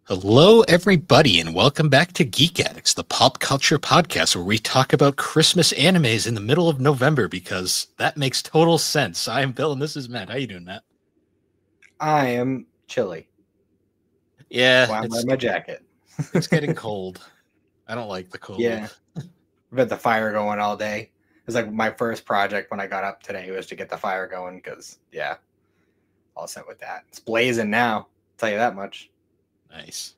Hello, everybody, and welcome back to Geek Addicts, the pop culture podcast where we talk about Christmas animes in the middle of November because that makes total sense. I am Bill, and this is Matt. How you doing, Matt? I am chilly. Yeah, Why I'm wearing my jacket. It's getting cold. I don't like the cold. Yeah, we've had the fire going all day. It was like my first project when I got up today was to get the fire going because, yeah, all set with that. It's blazing now, I'll tell you that much. Nice.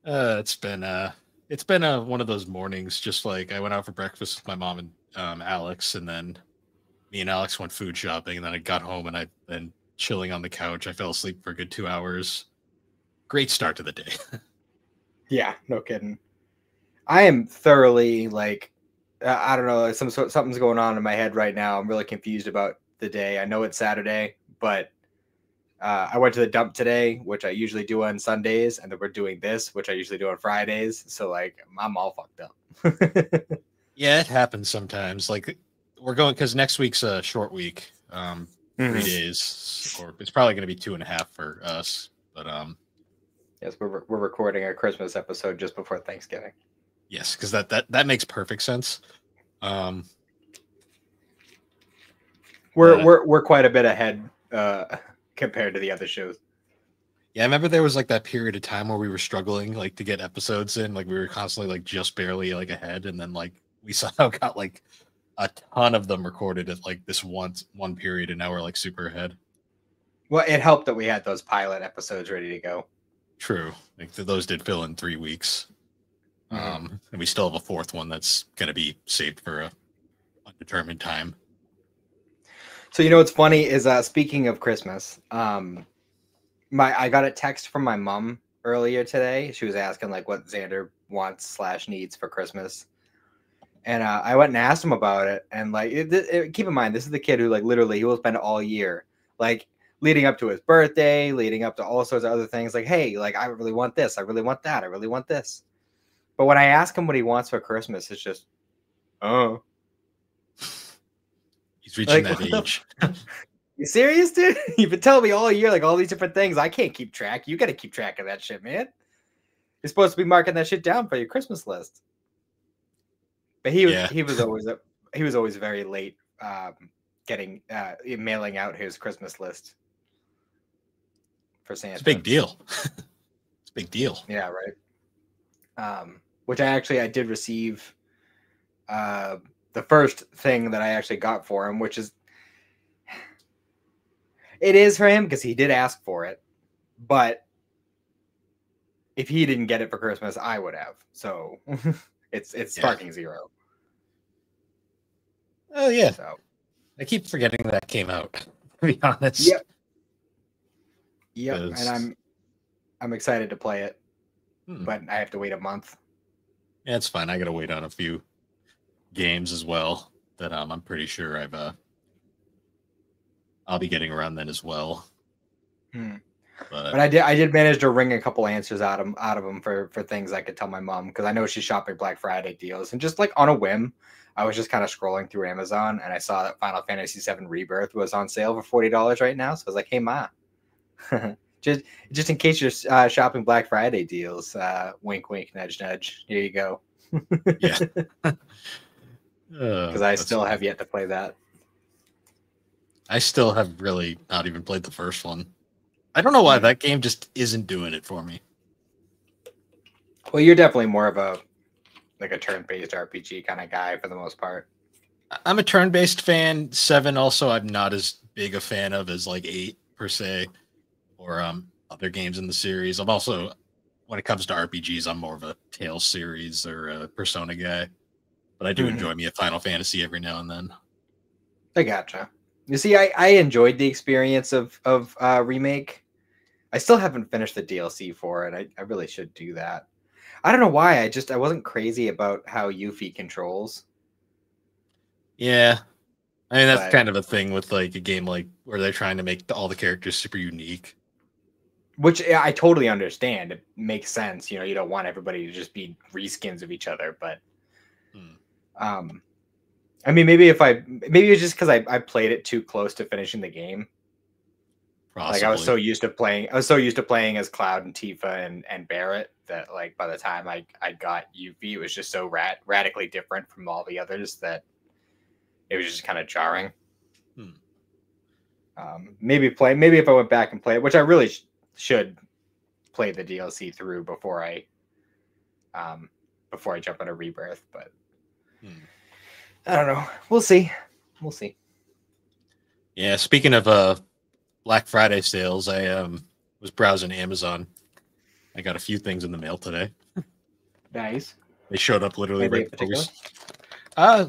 It's been one of those mornings. Just like I went out for breakfast with my mom and Alex, and then me and Alex went food shopping, and then I got home and I've been chilling on the couch. I fell asleep for a good 2 hours. Great start to the day. Yeah, no kidding. I am thoroughly like, I don't know, something's going on in my head right now. I'm really confused about the day. I know it's Saturday, but I went to the dump today, which I usually do on Sundays, and then we're doing this, which I usually do on Fridays. So like, I'm all fucked up. Yeah, it happens sometimes. Like we're going because next week's a short week, 3 days, or it's probably going to be 2.5 for us. But yes, we're recording a Christmas episode just before Thanksgiving. Yes, because that makes perfect sense. We're quite a bit ahead compared to the other shows. Yeah, I remember there was like that period of time where we were struggling like to get episodes in. Like we were constantly like just barely like ahead, and then like we somehow got like a ton of them recorded at like this one period, and now we're like super ahead. Well, it helped that we had those pilot episodes ready to go. True, like those did fill in 3 weeks. And we still have a fourth one that's going to be saved for a undetermined time. So you know what's funny is speaking of Christmas, I got a text from my mom earlier today. She was asking like what Xander wants / needs for Christmas, and I went and asked him about it. And like, keep in mind, this is the kid who like literally he will spend all year like leading up to his birthday, leading up to all sorts of other things. Like, hey, like I really want this, I really want that, I really want this. But when I ask him what he wants for Christmas, it's just, oh. He's reaching that age. You serious, dude? You've been telling me all year, like all these different things. I can't keep track. You got to keep track of that shit, man. You're supposed to be marking that shit down for your Christmas list. But he was always very late mailing out his Christmas list for Santa. It's a big deal. It's a big deal. Yeah, right. Which I did receive the first thing that I actually got for him, which is it is for him because he did ask for it, but if he didn't get it for Christmas, I would have. So it's sparking zero. Oh yeah. So I keep forgetting that came out. To be honest. Yep. And I'm excited to play it, but I have to wait a month. Yeah, it's fine. I got to wait on a few games as well that I'm pretty sure I'll be getting around then as well. But I did manage to wring a couple answers out of them for things I could tell my mom, because I know she's shopping Black Friday deals, and just like on a whim, I was just kind of scrolling through Amazon and I saw that Final Fantasy VII Rebirth was on sale for $40 right now. So I was like, hey ma, just in case you're shopping Black Friday deals, wink wink nudge nudge, here you go. Yeah. Because I still have yet to play that. I still have really not even played the first one. I don't know why that game just isn't doing it for me. Well, you're definitely more of a turn-based RPG kind of guy for the most part. I'm a turn-based fan. 7 also I'm not as big a fan of as like 8 per se, or other games in the series. I'm also, when it comes to RPGs, I'm more of a Tales series or a Persona guy. But I do enjoy me a Final Fantasy every now and then. I gotcha. You see, I enjoyed the experience of Remake. I still haven't finished the DLC for it. I really should do that. I don't know why. I wasn't crazy about how Yuffie controls. Yeah. I mean, that's kind of a thing with like a game like where they're trying to make all the characters super unique. Which I totally understand. It makes sense. You know, you don't want everybody to just be reskins of each other, but I mean, maybe it's just because I played it too close to finishing the game. Like I was Possibly. so used to playing as Cloud and Tifa and Barrett that like by the time I got Yuffie, it was just so radically different from all the others that it was just kind of jarring. Hmm. Maybe if I went back and play it, which I really should play the DLC through before I jump into Rebirth, but I don't know. We'll see. We'll see. Yeah, speaking of Black Friday sales, I was browsing Amazon. I got a few things in the mail today. Nice. They showed up literally Anything right in before we. particular? Uh,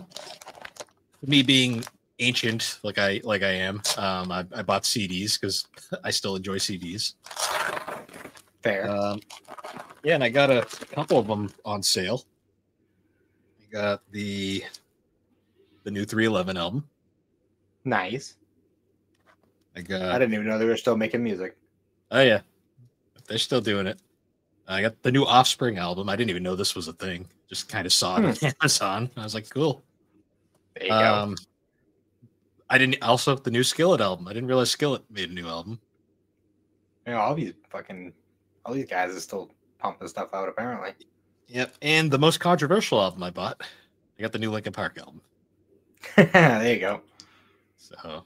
me being ancient like I am, I bought CDs because I still enjoy CDs. Fair. Yeah, and I got a couple of them on sale. I got the new 311 album. Nice. I I got didn't even know they were still making music. oh yeah, they're still doing it. I got the new Offspring album. I didn't even know this was a thing. Just kind of saw it on Amazon. I was like, cool. There you go. I didn't also the new Skillet album. I didn't realize Skillet made a new album. You know, all these guys are still pumping stuff out apparently. Yep, and the most controversial album I bought. I got the new Linkin Park album. There you go. So,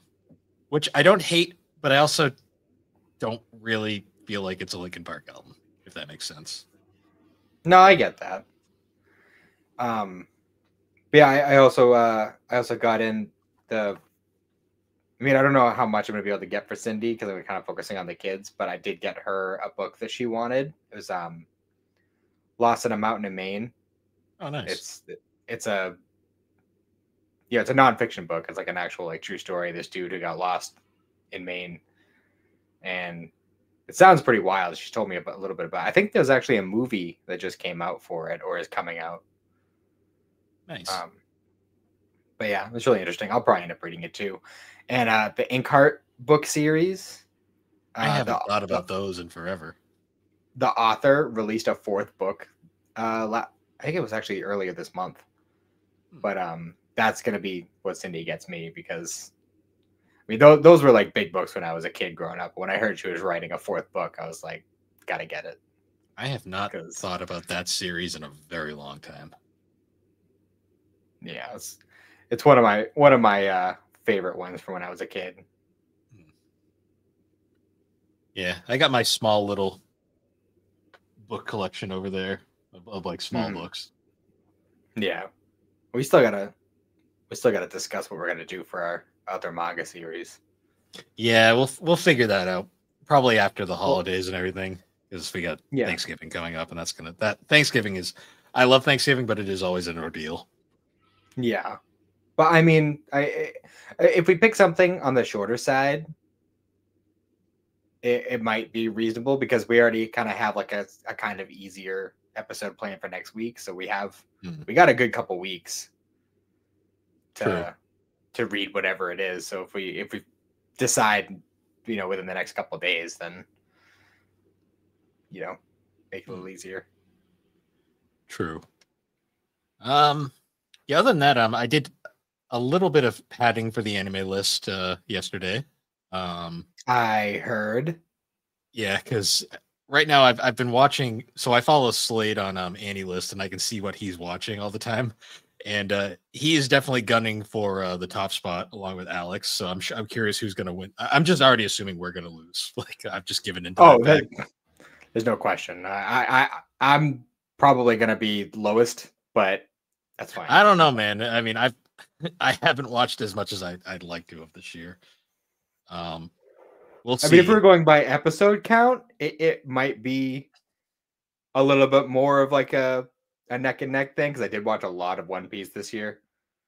which I don't hate, but I also don't really feel like it's a Linkin Park album, if that makes sense. No, I get that. But yeah, I also got in the. I mean, I don't know how much I'm gonna be able to get for Cindy because I'm kind of focusing on the kids, but I did get her a book that she wanted. It was Lost in a Mountain in Maine. Oh, nice. It's a it's a nonfiction book. It's like an actual like true story. This dude who got lost in Maine, and it sounds pretty wild. She told me a little bit about it. I think there's actually a movie that just came out for it or is coming out. Nice. But yeah, it's really interesting. I'll probably end up reading it too. And the Inkheart book series. I haven't thought about those in forever. The author released a fourth book. I think it was actually earlier this month. But that's gonna be what Cindy gets me because I mean those were like big books when I was a kid growing up. When I heard she was writing a fourth book, I was like, gotta get it. I have not thought about that series in a very long time. Yeah, it's one of my favorite ones from when I was a kid. Yeah, I got my small little book collection over there of like small books. Yeah, we still gotta discuss what we're gonna do for our other manga series. Yeah, we'll figure that out probably after the holidays and everything because we got Thanksgiving coming up, and that Thanksgiving is. I love Thanksgiving, but it is always an ordeal. Yeah, but I mean, if we pick something on the shorter side, it might be reasonable because we already kind of have like a kind of easier episode planned for next week. So we got a good couple weeks to read whatever it is. So if we decide, within the next couple of days, then make it a little easier. True. Yeah, other than that, I did a little bit of padding for the anime list yesterday. I heard. Yeah, because right now I've been watching. So I follow Slade on Annie List, and I can see what he's watching all the time. And he is definitely gunning for the top spot along with Alex. So I'm curious who's going to win. I'm just already assuming we're going to lose. Like I've just given into there's no question. I'm probably going to be lowest, but that's fine. I don't know, man. I mean, I haven't watched as much as I'd like to of this year. We'll see. I mean, if we're going by episode count, it might be a little bit more of like a neck and neck thing because I did watch a lot of One Piece this year,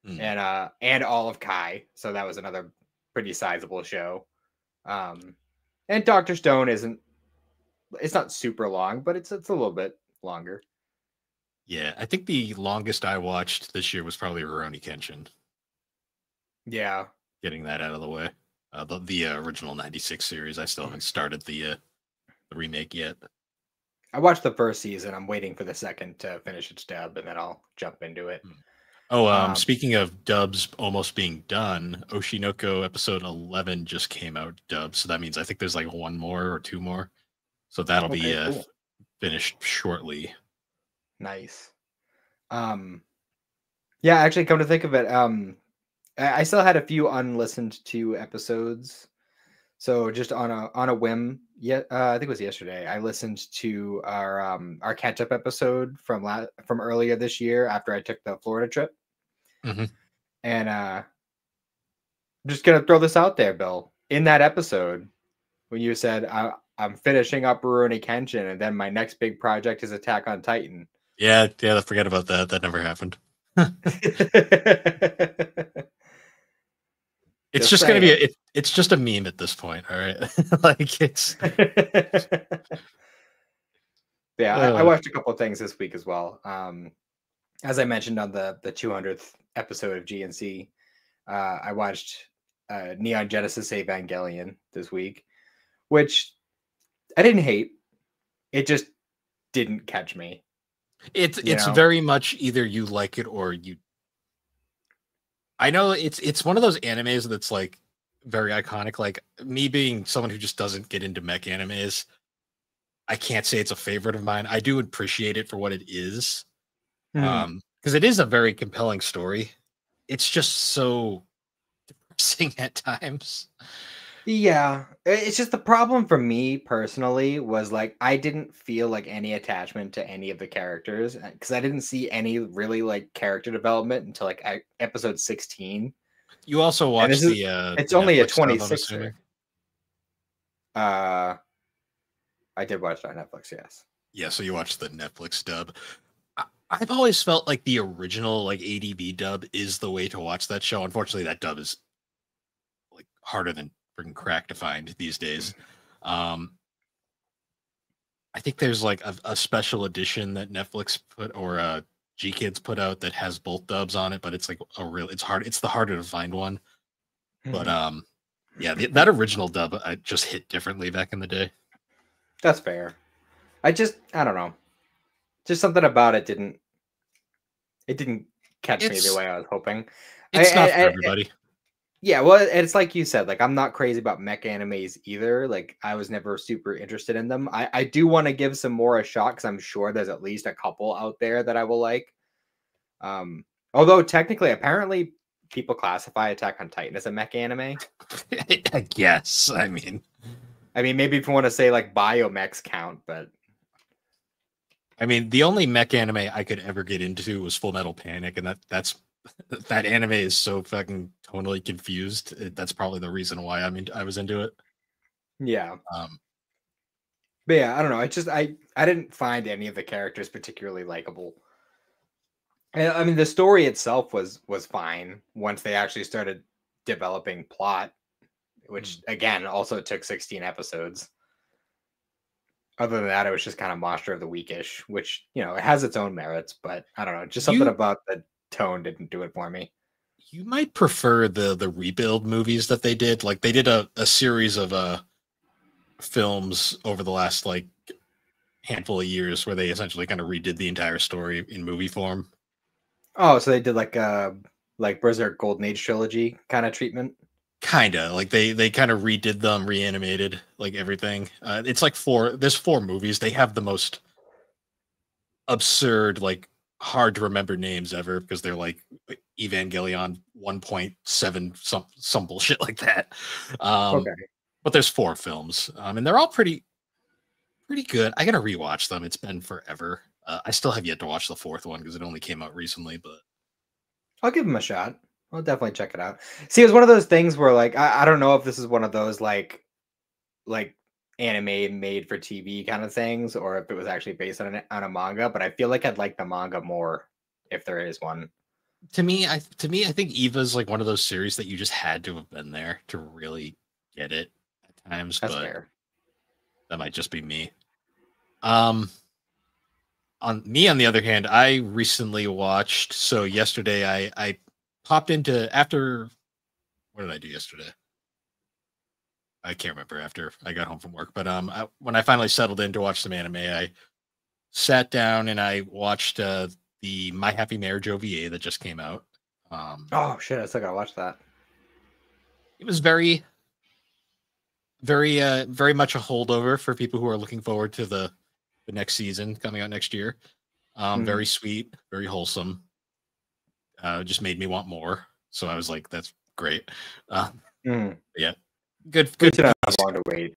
and all of Kai, so that was another pretty sizable show. And Doctor Stone it's not super long, but it's a little bit longer. Yeah, I think the longest I watched this year was probably Rurouni Kenshin. Yeah, getting that out of the way. The original '96 series. I still haven't started the remake yet. I watched the first season. I'm waiting for the second to finish its dub, and then I'll jump into it. Oh, Um, speaking of dubs almost being done, Oshinoko episode 11 just came out dubbed. So that means I think there's like one more or two more. So that'll okay, be cool, finished shortly. nice. Um, yeah, actually, come to think of it, I still had a few unlistened to episodes. So just on a whim, yeah, I think it was yesterday. I listened to our catch up episode from earlier this year after I took the Florida trip, Hmm. and I'm just gonna throw this out there, Bill. In that episode, when you said I'm finishing up Rurouni Kenshin, and then my next big project is Attack on Titan. Yeah, yeah. Forget about that. That never happened. It's Just just gonna be saying. it's just a meme at this point. All right, like it's Yeah, I uh, watched a couple of things this week as well. As I mentioned on the 200th episode of GNC, I watched Neon Genesis Evangelion this week, which I didn't hate. It just didn't catch me, it's you it's know? very much either you like it or you. I know it's one of those animes that's like very iconic. Like me being someone who just doesn't get into mech animes, I can't say it's a favorite of mine. I do appreciate it for what it is, Mhm. because it is a very compelling story. It's just so depressing at times. Yeah, it's just the problem for me personally was like I didn't feel like any attachment to any of the characters because I didn't see any really like character development until like episode 16. You also And this watch is the it's only a Netflix stuff, I'm 26er. assuming. Uh I did watch it on Netflix, yes. Yeah, so you watch the Netflix dub. I've always felt like the original like ADB dub is the way to watch that show. Unfortunately, that dub is like harder than freaking crack to find these days. Um, I think there's like a special edition that Netflix put or G Kids put out that has both dubs on it, but it's like it's hard. It's the harder to find one. But Mhm. yeah, that original dub I just hit differently back in the day. That's fair. I don't know. Just something about it didn't catch me the It's way I was hoping. it's not for I everybody. Yeah, well, it's like you said, like I'm not crazy about mech animes either. Like I was never super interested in them. I do want to give some more a shot because I'm sure there's at least a couple out there that I will like. Although technically, apparently, people classify Attack on Titan as a mech anime. I guess. I mean, I mean, maybe if you want to say like biomechs count, but the only mech anime I could ever get into was Full Metal Panic, and that's that anime is so fucking tonally confused. That's probably the reason why I was into it. yeah. Um, But yeah, I don't know. I didn't find any of the characters particularly likable. And, I mean, the story itself was fine once they actually started developing plot, which again also took 16 episodes. Other than that, it was just kind of monster of the weekish, which it has its own merits, but I don't know, just something you about the tone didn't do it for me. you might prefer the rebuild movies that they did. Like they did a series of films over the last like handful of years where they essentially kind of redid the entire story in movie form. Oh, so they did like Berserk Golden Age trilogy kind of treatment. Kinda like they kind of redid them, reanimated like everything. It's like there's four movies. They have the most absurd, like hard to remember names ever because they're like Evangelion 1.7 some bullshit like that. Um, Okay. but there's four films, and they're all pretty good. I gotta rewatch them. It's been forever. I still have yet to watch the fourth one because it only came out recently. But I'll give them a shot. I'll definitely check it out. See, it's one of those things where like I don't know if this is one of those like anime made for TV kind of things, or if it was actually based on a manga. But I feel like I'd like the manga more if there is one. to me, I think Eva's like one of those series that you just had to have been there to really get it at times. That's But fair. that might just be me. Um, on the other hand, I recently watched. So yesterday, I popped into after. What did I do yesterday? I can't remember after I got home from work. But when I finally settled in to watch some anime, I sat down and I watched the My Happy Marriage OVA that just came out. Oh shit! I still gotta watch that. It was very much a holdover for people who are looking forward to the next season coming out next year. Very sweet, very wholesome. Just made me want more. So I was like, that's great. Yeah, good. We should have long to wait.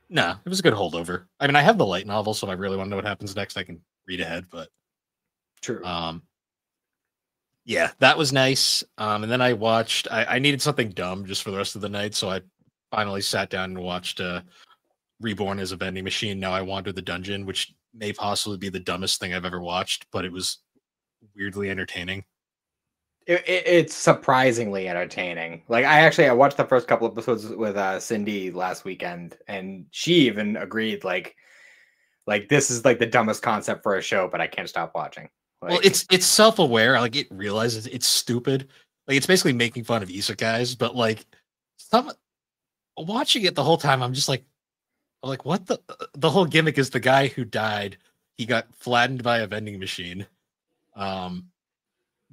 No, it was a good holdover. I mean, I have the light novel, so if I really want to know what happens next, I can read ahead. But true. Yeah, that was nice. And then I watched. I needed something dumb just for the rest of the night, so I finally sat down and watched Reborn as a Vending Machine. Now I Wander the Dungeon, which may possibly be the dumbest thing I've ever watched, but it was weirdly entertaining. It's surprisingly entertaining. Like I watched the first couple episodes with Cindy last weekend, and she even agreed like this is like the dumbest concept for a show, but I can't stop watching. Like, well, it's self-aware. Like it realizes it's stupid. Like it's basically making fun of isekais, but like watching it the whole time, I'm like, what the whole gimmick is the guy who died. He got flattened by a vending machine.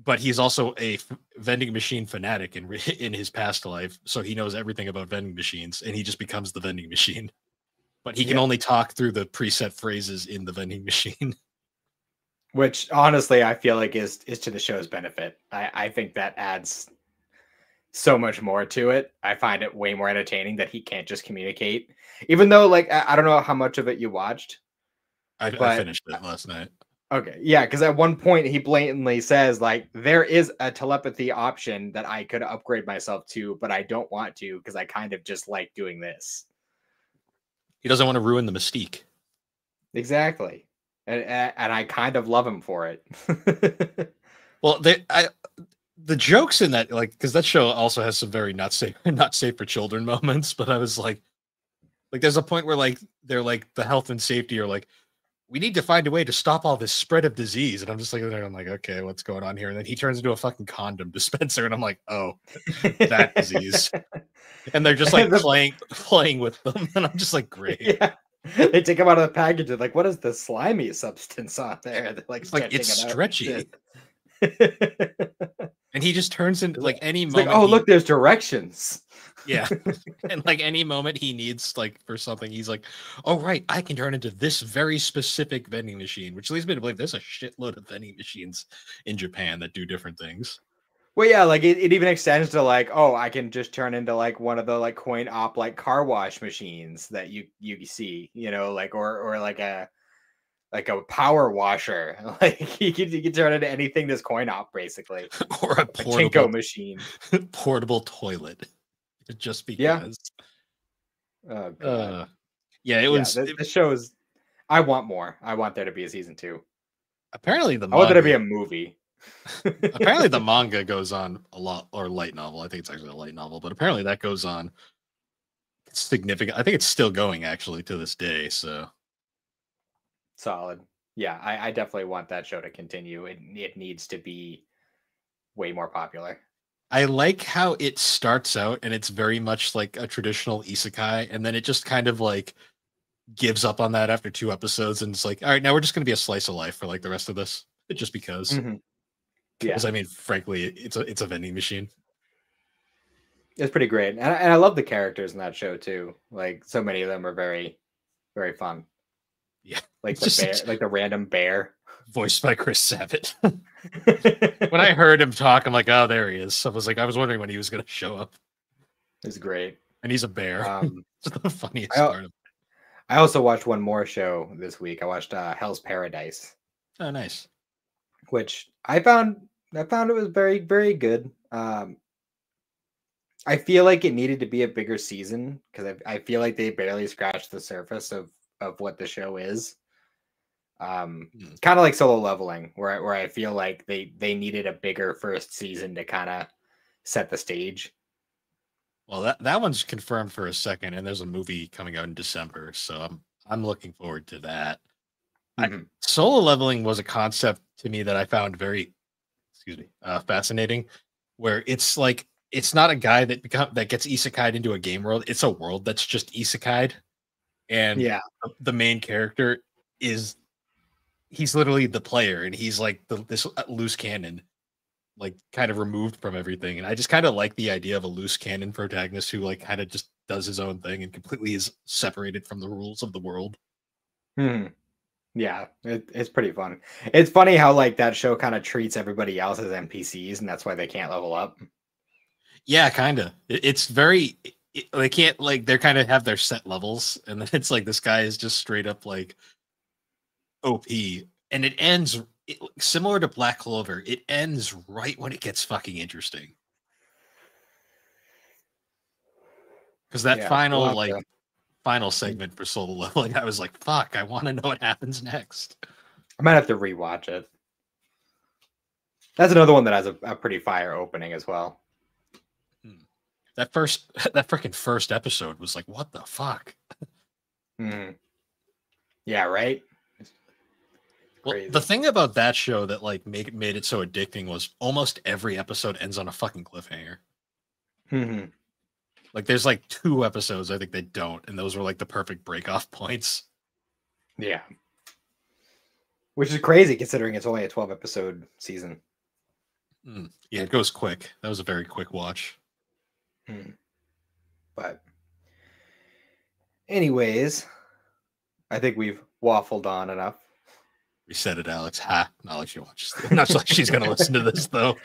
But he's also a vending machine fanatic in his past life, so he knows everything about vending machines, and he just becomes the vending machine. But he can only talk through the preset phrases in the vending machine. Which honestly, I feel like is to the show's benefit. I think that adds so much more to it. I find it way more entertaining that he can't just communicate. Even though, like, I don't know how much of it you watched. I finished it last night. Okay, yeah, because at one point he blatantly says, like, there is a telepathy option that I could upgrade myself to, but I don't want to because I kind of just like doing this. He doesn't want to ruin the mystique. Exactly. And I kind of love him for it. Well, the jokes in that, like, because that show also has some very not safe for children moments, but I was like there's a point where like they're like the health and safety are like, we need to find a way to stop all this spread of disease. And I'm just like, I'm like, okay, what's going on here? And then he turns into a fucking condom dispenser. And I'm like, oh, that disease. And they're just like playing with them. And I'm just like, great. Yeah. They take him out of the package and like, what is the slimy substance on there? They're like, it's stretchy. And he just turns into like any moment. Like, oh, look, there's directions. Yeah. And like any moment he needs like for something, he's like, oh, right, I can turn into this very specific vending machine, which leads me to believe there's a shitload of vending machines in Japan that do different things. Well, yeah, like it even extends to like, oh, I can just turn into like one of the like coin op like car wash machines that you see, you know, like or like a power washer. Like you can turn into anything this coin op basically. Or a portable machine. Portable toilet. Just because. Yeah. Oh god. Yeah, it was the show is I want more. I want there to be a season 2. Apparently I want there to be a movie. Apparently the manga goes on a lot, or light novel. I think it's actually a light novel, but apparently that goes on significant. I think it's still going actually to this day. So solid. Yeah, I definitely want that show to continue. It needs to be way more popular. I like how it starts out and it's very much like a traditional isekai, and then it just kind of like gives up on that after 2 episodes, and it's like, all right, now we're just gonna be a slice of life for like the rest of this, just because. Mm-hmm. Because I mean, frankly, it's a vending machine. It's pretty great, and I love the characters in that show too. Like so many of them are very, very fun. Yeah, like the bear, like the random bear, voiced by Chris Sabat. When I heard him talk, I'm like, oh, there he is. I was wondering when he was going to show up. It's great, and he's a bear. It's the funniest part. I also watched one more show this week. I watched Hell's Paradise. Oh, nice. Which I found it was very, very good. I feel like it needed to be a bigger season because I feel like they barely scratched the surface of what the show is. Kind of like Solo Leveling, where I feel like they needed a bigger first season to kind of set the stage. Well, that one's confirmed for a second, and there's a movie coming out in December, so I'm looking forward to that. Mm-hmm. Solo Leveling was a concept to me that I found very, fascinating. Where it's like it's not a guy that gets isekai'd into a game world; it's a world that's just isekai'd, and the main character is he's literally the player, and he's like this loose cannon, like kind of removed from everything. And I just kind of like the idea of a loose cannon protagonist who like kind of just does his own thing and completely is separated from the rules of the world. Hmm. Yeah, it's pretty fun. It's funny how like that show kind of treats everybody else as NPCs, and that's why they can't level up. Yeah, kind of. It's very. They can't like they're kind of have their set levels, and then it's like this guy is just straight up like OP, and it ends similar to Black Clover. It ends right when it gets fucking interesting because that Yeah, we'll final have to. final segment for solo leveling, I was like, fuck, I want to know what happens next. I might have to rewatch it. That's another one that has a pretty fire opening as well. That freaking first episode was like, what the fuck? Mm. Yeah, right. Well, the thing about that show that like made it so addicting was almost every episode ends on a fucking cliffhanger. Mm-hmm. Like there's like 2 episodes I think they don't, and those were like the perfect break off points. Yeah. Which is crazy considering it's only a 12 episode season. Yeah, it goes quick. That was a very quick watch. But anyways, I think we've waffled on enough. We said it, Alex. Ha! Not like she watches. Not like she's gonna listen to this though.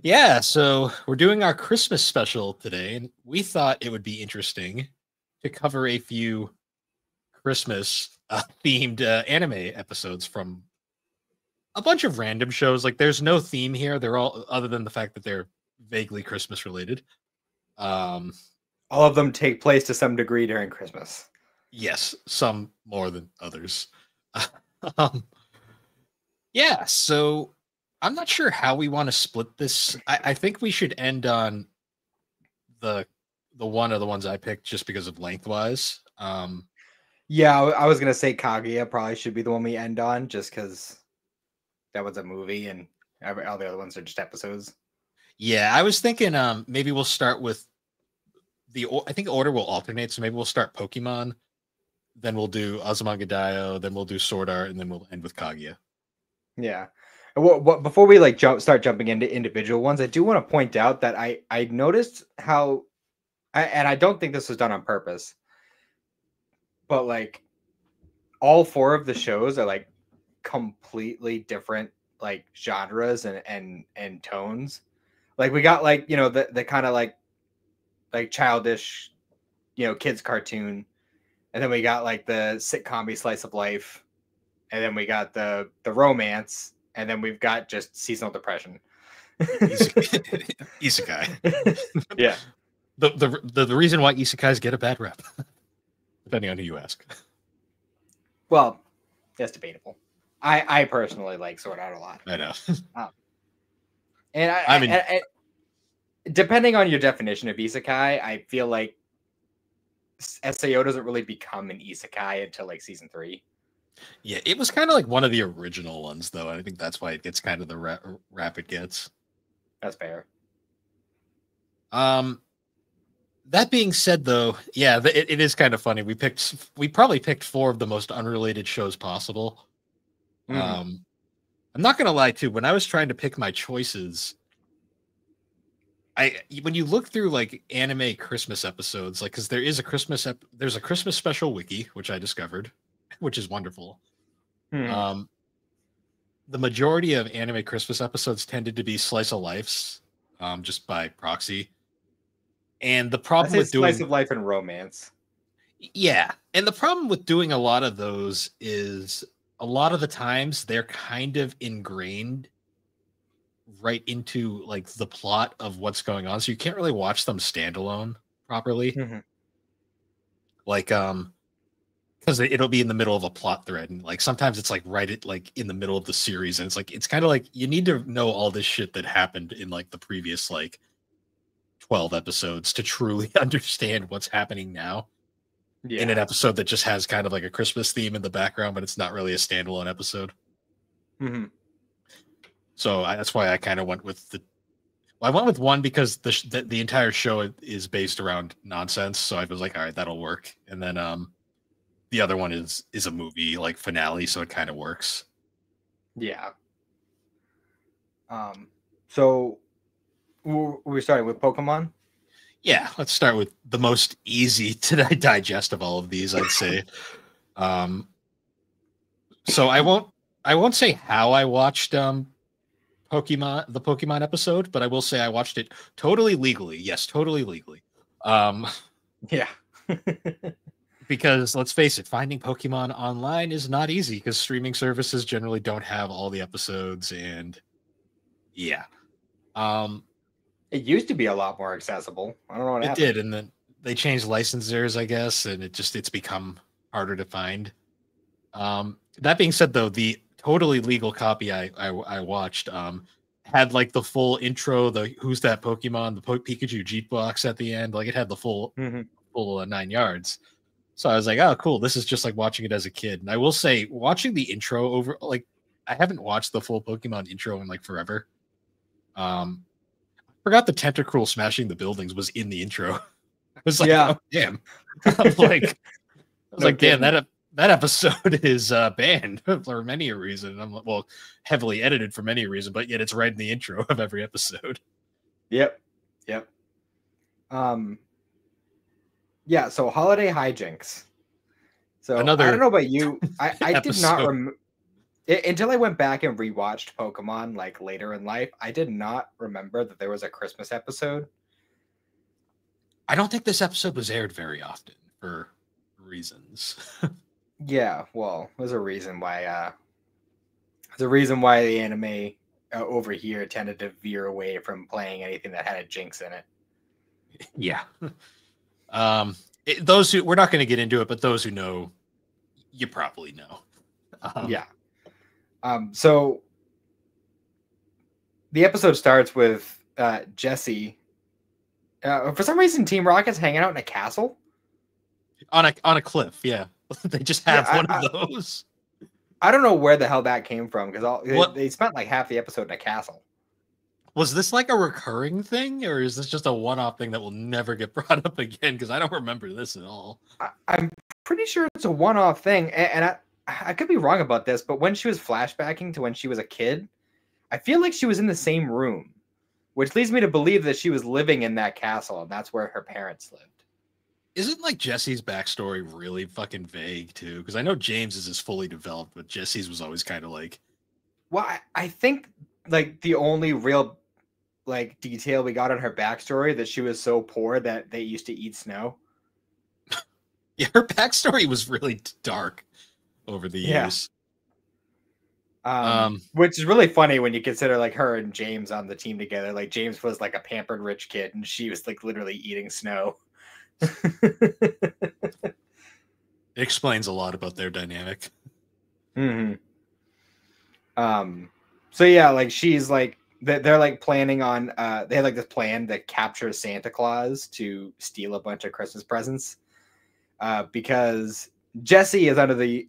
Yeah, so we're doing our Christmas special today, and we thought it would be interesting to cover a few Christmas themed anime episodes from a bunch of random shows. Like, there's no theme here. They're all other than the fact that they're vaguely Christmas related. All of them take place to some degree during Christmas. Yes, some more than others. Yeah, so I'm not sure how we want to split this. I think we should end on the one of the ones I picked just because of lengthwise. Yeah, I was gonna say Kaguya probably should be the one we end on, just because that was a movie and all the other ones are just episodes. Yeah, I was thinking maybe we'll start with I think order will alternate, so maybe we'll start Pokemon, then we'll do Azumanga Daioh, then we'll do Sword Art, and then we'll end with Kaguya. Yeah. What before we like start jumping into individual ones, I do want to point out that I noticed how, and I don't think this was done on purpose, but like all 4 of the shows are like completely different like genres and tones. Like we got like, you know, the kind of like childish, you know, kids cartoon, and then we got like the sitcom-y slice of life, and then we got the romance, and then we've got just seasonal depression. Isekai. Yeah. The reason why isekais get a bad rep, depending on who you ask. Well, that's debatable. I personally like Sword Art a lot. I know. And I mean, depending on your definition of isekai, I feel like SAO doesn't really become an isekai until like season 3. Yeah, it was kind of like one of the original ones, though. I think that's why it gets kind of the rap it gets. That's fair. That being said, though, yeah, it is kind of funny. We probably picked 4 of the most unrelated shows possible. I'm not gonna lie, too. When I was trying to pick my choices, when you look through like anime Christmas episodes, like because there's a Christmas special wiki which I discovered, which is wonderful. The majority of anime Christmas episodes tended to be slice of lifes, just by proxy. And the problem with doing slice of life and romance, yeah, and the problem with doing a lot of those is a lot of the times they're kind of ingrained right into like the plot of what's going on, so you can't really watch them standalone properly. Like because it'll be in the middle of a plot thread, and like sometimes it's like in the middle of the series, and it's kind of like you need to know all this shit that happened in like the previous like 12 episodes to truly understand what's happening now in an episode that just has kind of like a Christmas theme in the background, but it's not really a standalone episode. So that's why I kind of went with I went with 1 because the entire show is based around nonsense. So I was like, all right, that'll work. And then the other one is a movie like finale, so it kind of works. Yeah. So we're starting with Pokemon. Yeah, let's start with the most easy to digest of all of these, I'd say. Um, so I won't say how I watched the Pokemon episode, but I will say I watched it totally legally. Yes, totally legally. Um, Yeah. because let's face it, finding Pokemon online is not easy because streaming services generally don't have all the episodes, and yeah. Um, It used to be a lot more accessible. I don't know what it happened. did, and then they changed licensors, I guess, and it's become harder to find. That being said, though, the totally legal copy I watched had like the full intro, the who's that Pokemon, the Pikachu Jeep box at the end, like it had the Hmm. full 9 yards. So I was like, oh, cool. This is just like watching it as a kid. And I will say, watching the intro over, like, I haven't watched the full Pokemon intro in like forever. Forgot the Tentacruel smashing the buildings was in the intro. I was like, Yeah. oh damn. I'm like, I was No like, damn, kidding. that episode is banned for many a reason. I'm like, well, heavily edited for many a reason, but yet it's right in the intro of every episode. Yep. Yep. Um. Yeah. So holiday hijinks. So I don't Another know about you. I did not episode. until I went back and rewatched Pokemon like later in life. I did not remember that there was a Christmas episode. I don't think this episode was aired very often for reasons. Yeah. Well, there's a reason why. There's a reason why the anime over here tended to veer away from playing anything that had a jinx in it. Yeah. Those who we're not going to get into it, but those who know, you probably know. Yeah. So the episode starts with Jesse. For some reason, Team Rocket's hanging out in a castle. On a cliff. Yeah, they just have Yeah, one of those. I don't know where the hell that came from because What they spent like half the episode in a castle. was this like a recurring thing, or is this just a one-off thing that will never get brought up again? Because I don't remember this at all. I'm pretty sure it's a one-off thing, and I could be wrong about this, but when she was flashbacking to when she was a kid, I feel like she was in the same room, which leads me to believe that she was living in that castle, and that's where her parents lived. Isn't like Jesse's backstory really fucking vague too? Because I know James's is fully developed, but Jesse's was always kind of like, Well, I think like the only real like detail we got on her backstory that she was so poor that they used to eat snow. yeah, her backstory was really dark over the Yeah. years. Um, Which is really funny when you consider like her and James on the team together. Like James was like a pampered rich kid, and she was like literally eating snow. it explains a lot about their dynamic. Hmm. So yeah, like she's like they're like planning on they had like this plan to capture Santa Claus to steal a bunch of Christmas presents. Because Jesse is under the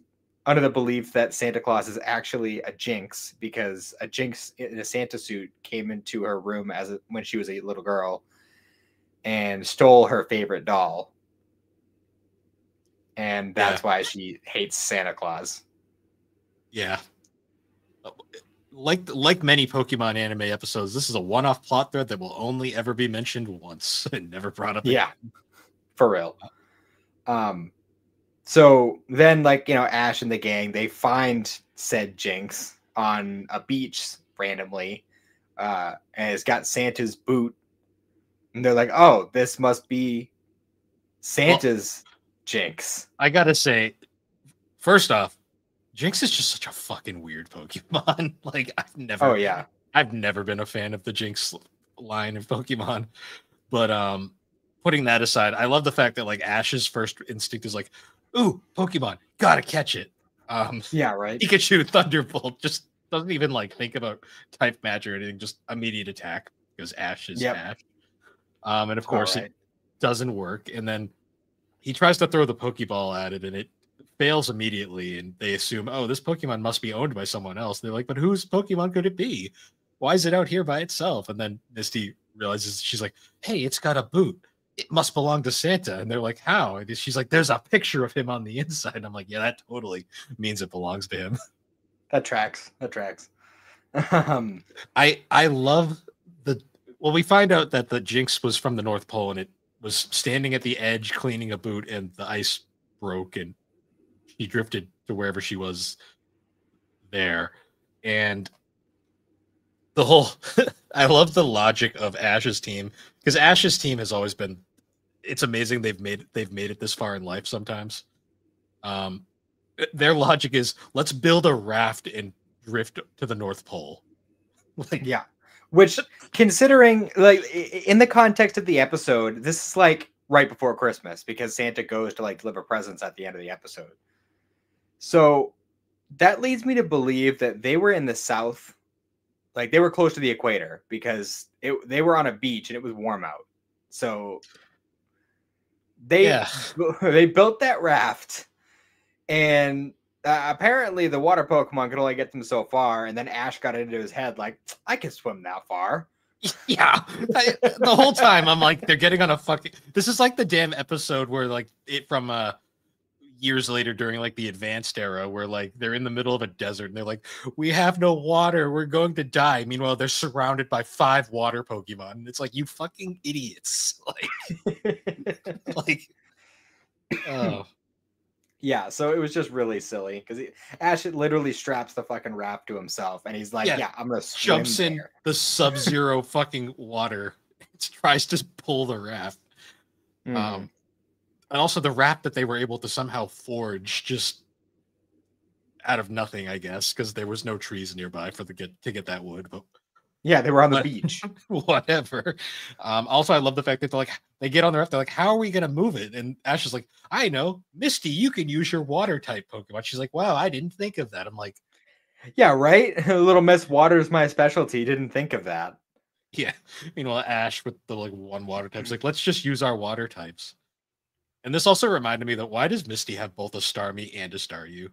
belief that Santa Claus is actually a jinx because a jinx in a Santa suit came into her room when she was a little girl and stole her favorite doll. And that's why she hates Santa Claus. Yeah. Like many Pokemon anime episodes, this is a one-off plot thread that will only ever be mentioned once and never brought up Yeah, again. for real. So then, like, Ash and the gang, they find said Jinx on a beach randomly, and it's got Santa's boot. And they're like, oh, this must be Santa's Jinx. I gotta say, first off, Jinx is just such a fucking weird Pokemon. Like, Oh, yeah. I've never been a fan of the Jinx line of Pokemon. But putting that aside, I love the fact that like Ash's first instinct is like, ooh, Pokemon, gotta catch it. Yeah, right. Pikachu Thunderbolt just doesn't even like think about type match or anything, just immediate attack because Ash is Ash. And of course it doesn't work. And then he tries to throw the Pokeball at it and it fails immediately. And they assume, oh, this Pokemon must be owned by someone else. They're like, but whose Pokemon could it be? Why is it out here by itself? And then Misty realizes she's like, hey, it's got a boot. it must belong to Santa. And they're like, how? And she's like, there's a picture of him on the inside. I'm like, yeah, that totally means it belongs to him. That tracks. That tracks. I love the well, we find out that the Jinx was from the North Pole and it was standing at the edge cleaning a boot and the ice broke and she drifted to wherever she was there. And the whole I love the logic of Ash's team because Ash's team has always been it's amazing they've made it this far in life sometimes. Um their logic is let's build a raft and drift to the North Pole. Like Yeah. Which, considering, like, in the context of the episode, this is like right before Christmas because Santa goes to like deliver presents at the end of the episode. So that leads me to believe that they were in the South, like they were close to the equator because they were on a beach and it was warm out. So they yeah. they built that raft, and apparently the water Pokemon could only get them so far, and then Ash got into his head like, I can swim that far. Yeah, the whole time I'm like, they're getting on a fucking. This is like the damn episode where like it from years later during like the advanced era where like they're in the middle of a desert and they're like, we have no water, we're going to die. Meanwhile, they're surrounded by 5 water Pokemon. And it's like, you fucking idiots. Like, oh Yeah, so it was just really silly because Ash literally straps the fucking raft to himself, and he's like, yeah, "Yeah, I'm gonna swim jumps in there." the Sub-Zero fucking water. Tries to pull the raft. Mhm. And also the raft that they were able to somehow forge just out of nothing, I guess, because there was no trees nearby for to get that wood. But Yeah, they were on the what, beach. whatever. Also, I love the fact that they get on the raft. They're like, "How are we gonna move it?" And Ash is like, "I know, Misty. You can use your water type Pokemon." She's like, "Wow, I didn't think of that." I'm like, Yeah, right. Little Miss Water's my specialty. Didn't think of that. "Yeah." Meanwhile, Ash with the like one water type's like, "Let's just use our water types." And this also reminded me that why does Misty have both a Starmie and a Staryu?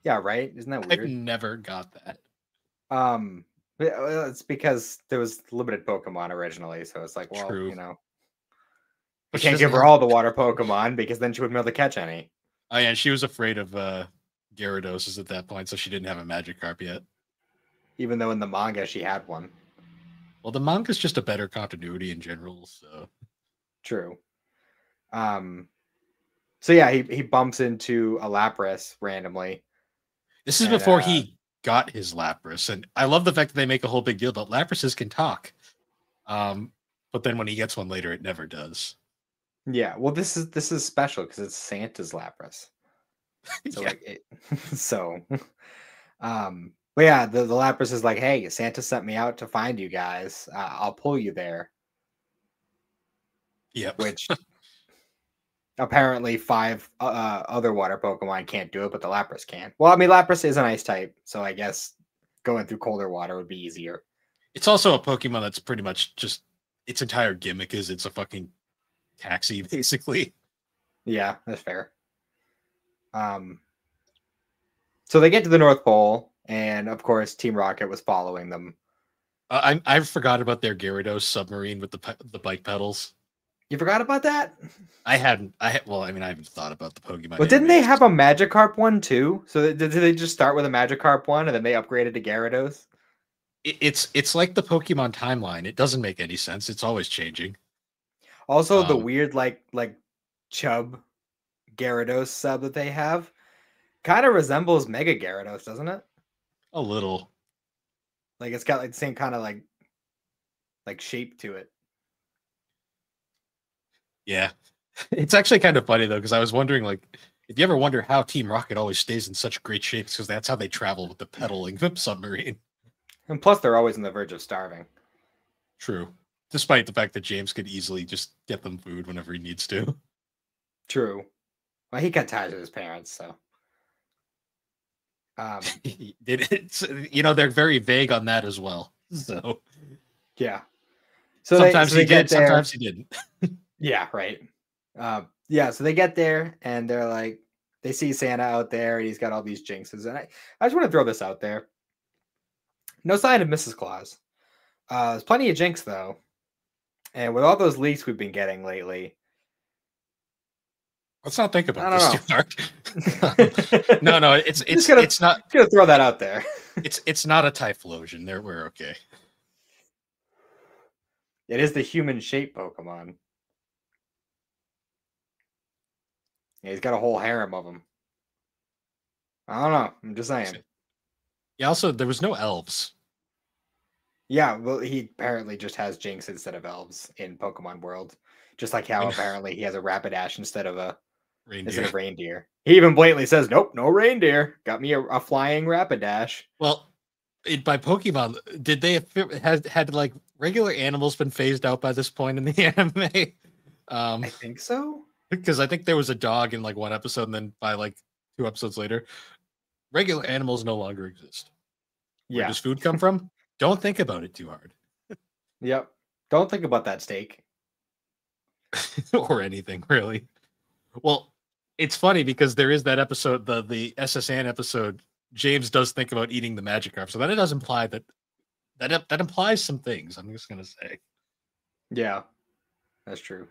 Yeah, right. Isn't that I've weird? never got that. Um, it's because there was limited Pokemon originally, so it's like, well, True. you But she can't doesn't give her have. all the water Pokemon because then she wouldn't be able to catch any. Oh yeah, she was afraid of Gyarados at that point, so she didn't have a Magikarp yet. Even though in the manga she had one. Well, the manga's just a better continuity in general, so True. Um, so yeah, he bumps into a Lapras randomly, this is and before he got his Lapras, and I love the fact that they make a whole big deal about Laprases can talk. But then when he gets one later, it never does. yeah, well, this is special because it's Santa's Lapras. So Yeah, like but yeah, the Lapras is like, hey, Santa sent me out to find you guys. I'll pull you there. yep. Which apparently 5 other water Pokemon can't do it, but the Lapras can. Well, I mean, Lapras is an ice type, so I guess going through colder water would be easier. It's also a Pokemon that's pretty much just its entire gimmick is it's a fucking taxi, basically. Yeah, that's fair. Um, so they get to the North Pole, and of course, Team Rocket was following them. I forgot about their Gyarados submarine with the bike pedals. You forgot about that? I hadn't. Well, I mean, I haven't thought about the Pokemon. Well, didn't they animes. have a Magikarp one too? So did they just start with a Magikarp one and then they upgraded to Gyarados? It's like the Pokemon timeline. It doesn't make any sense. It's always changing. Also, the Um, weird like Chub Gyarados sub that they have kind of resembles Mega Gyarados, doesn't it? a little. Like it's got like the same kind of like shape to it. Yeah, it's actually kind of funny though because I was wondering like if you ever wonder how Team Rocket always stays in such great shape because that's how they travel with the pedaling submarine. And plus, they're always on the verge of starving. True. Despite the fact that James could easily just get them food whenever he needs to. True. Well, he got ties with his parents, so. They're very vague on that as well. So Yeah. So sometimes they he get did, there. sometimes he didn't. Yeah, right. Yeah, so they get there and they're like, they see Santa out there and he's got all these jinxes. And I just want to throw this out there. No sign of Mrs. Claus. There's plenty of jinx though. And with all those leaks we've been getting lately, Let's not think I about this too don't hard. know. No, Just gonna throw that out there. it's not a Typhlosion. There, we're okay. It is the human shape Pokemon. Yeah, he's got a whole harem of them. I don't know. I'm just saying. Yeah. Also, there was no elves. Yeah, well, he apparently just has Jinx instead of elves in Pokemon World. Just like how apparently he has a Rapidash instead of reindeer. He even blatantly says, "Nope, no reindeer. Got me a flying Rapidash." Well, by Pokemon, did they had like regular animals been phased out by this point in the anime? I think so. Because I think there was a dog in like one episode, and then by like 2 episodes later, regular animals no longer exist. Where Yeah. does food come from? Don't think about it too hard. Yep. Don't think about that steak. Or anything, really. Well, it's funny because there is that episode, the SSN episode. James does think about eating the Magikarp, so that it does imply that implies some things. I'm just gonna say. Yeah, that's true.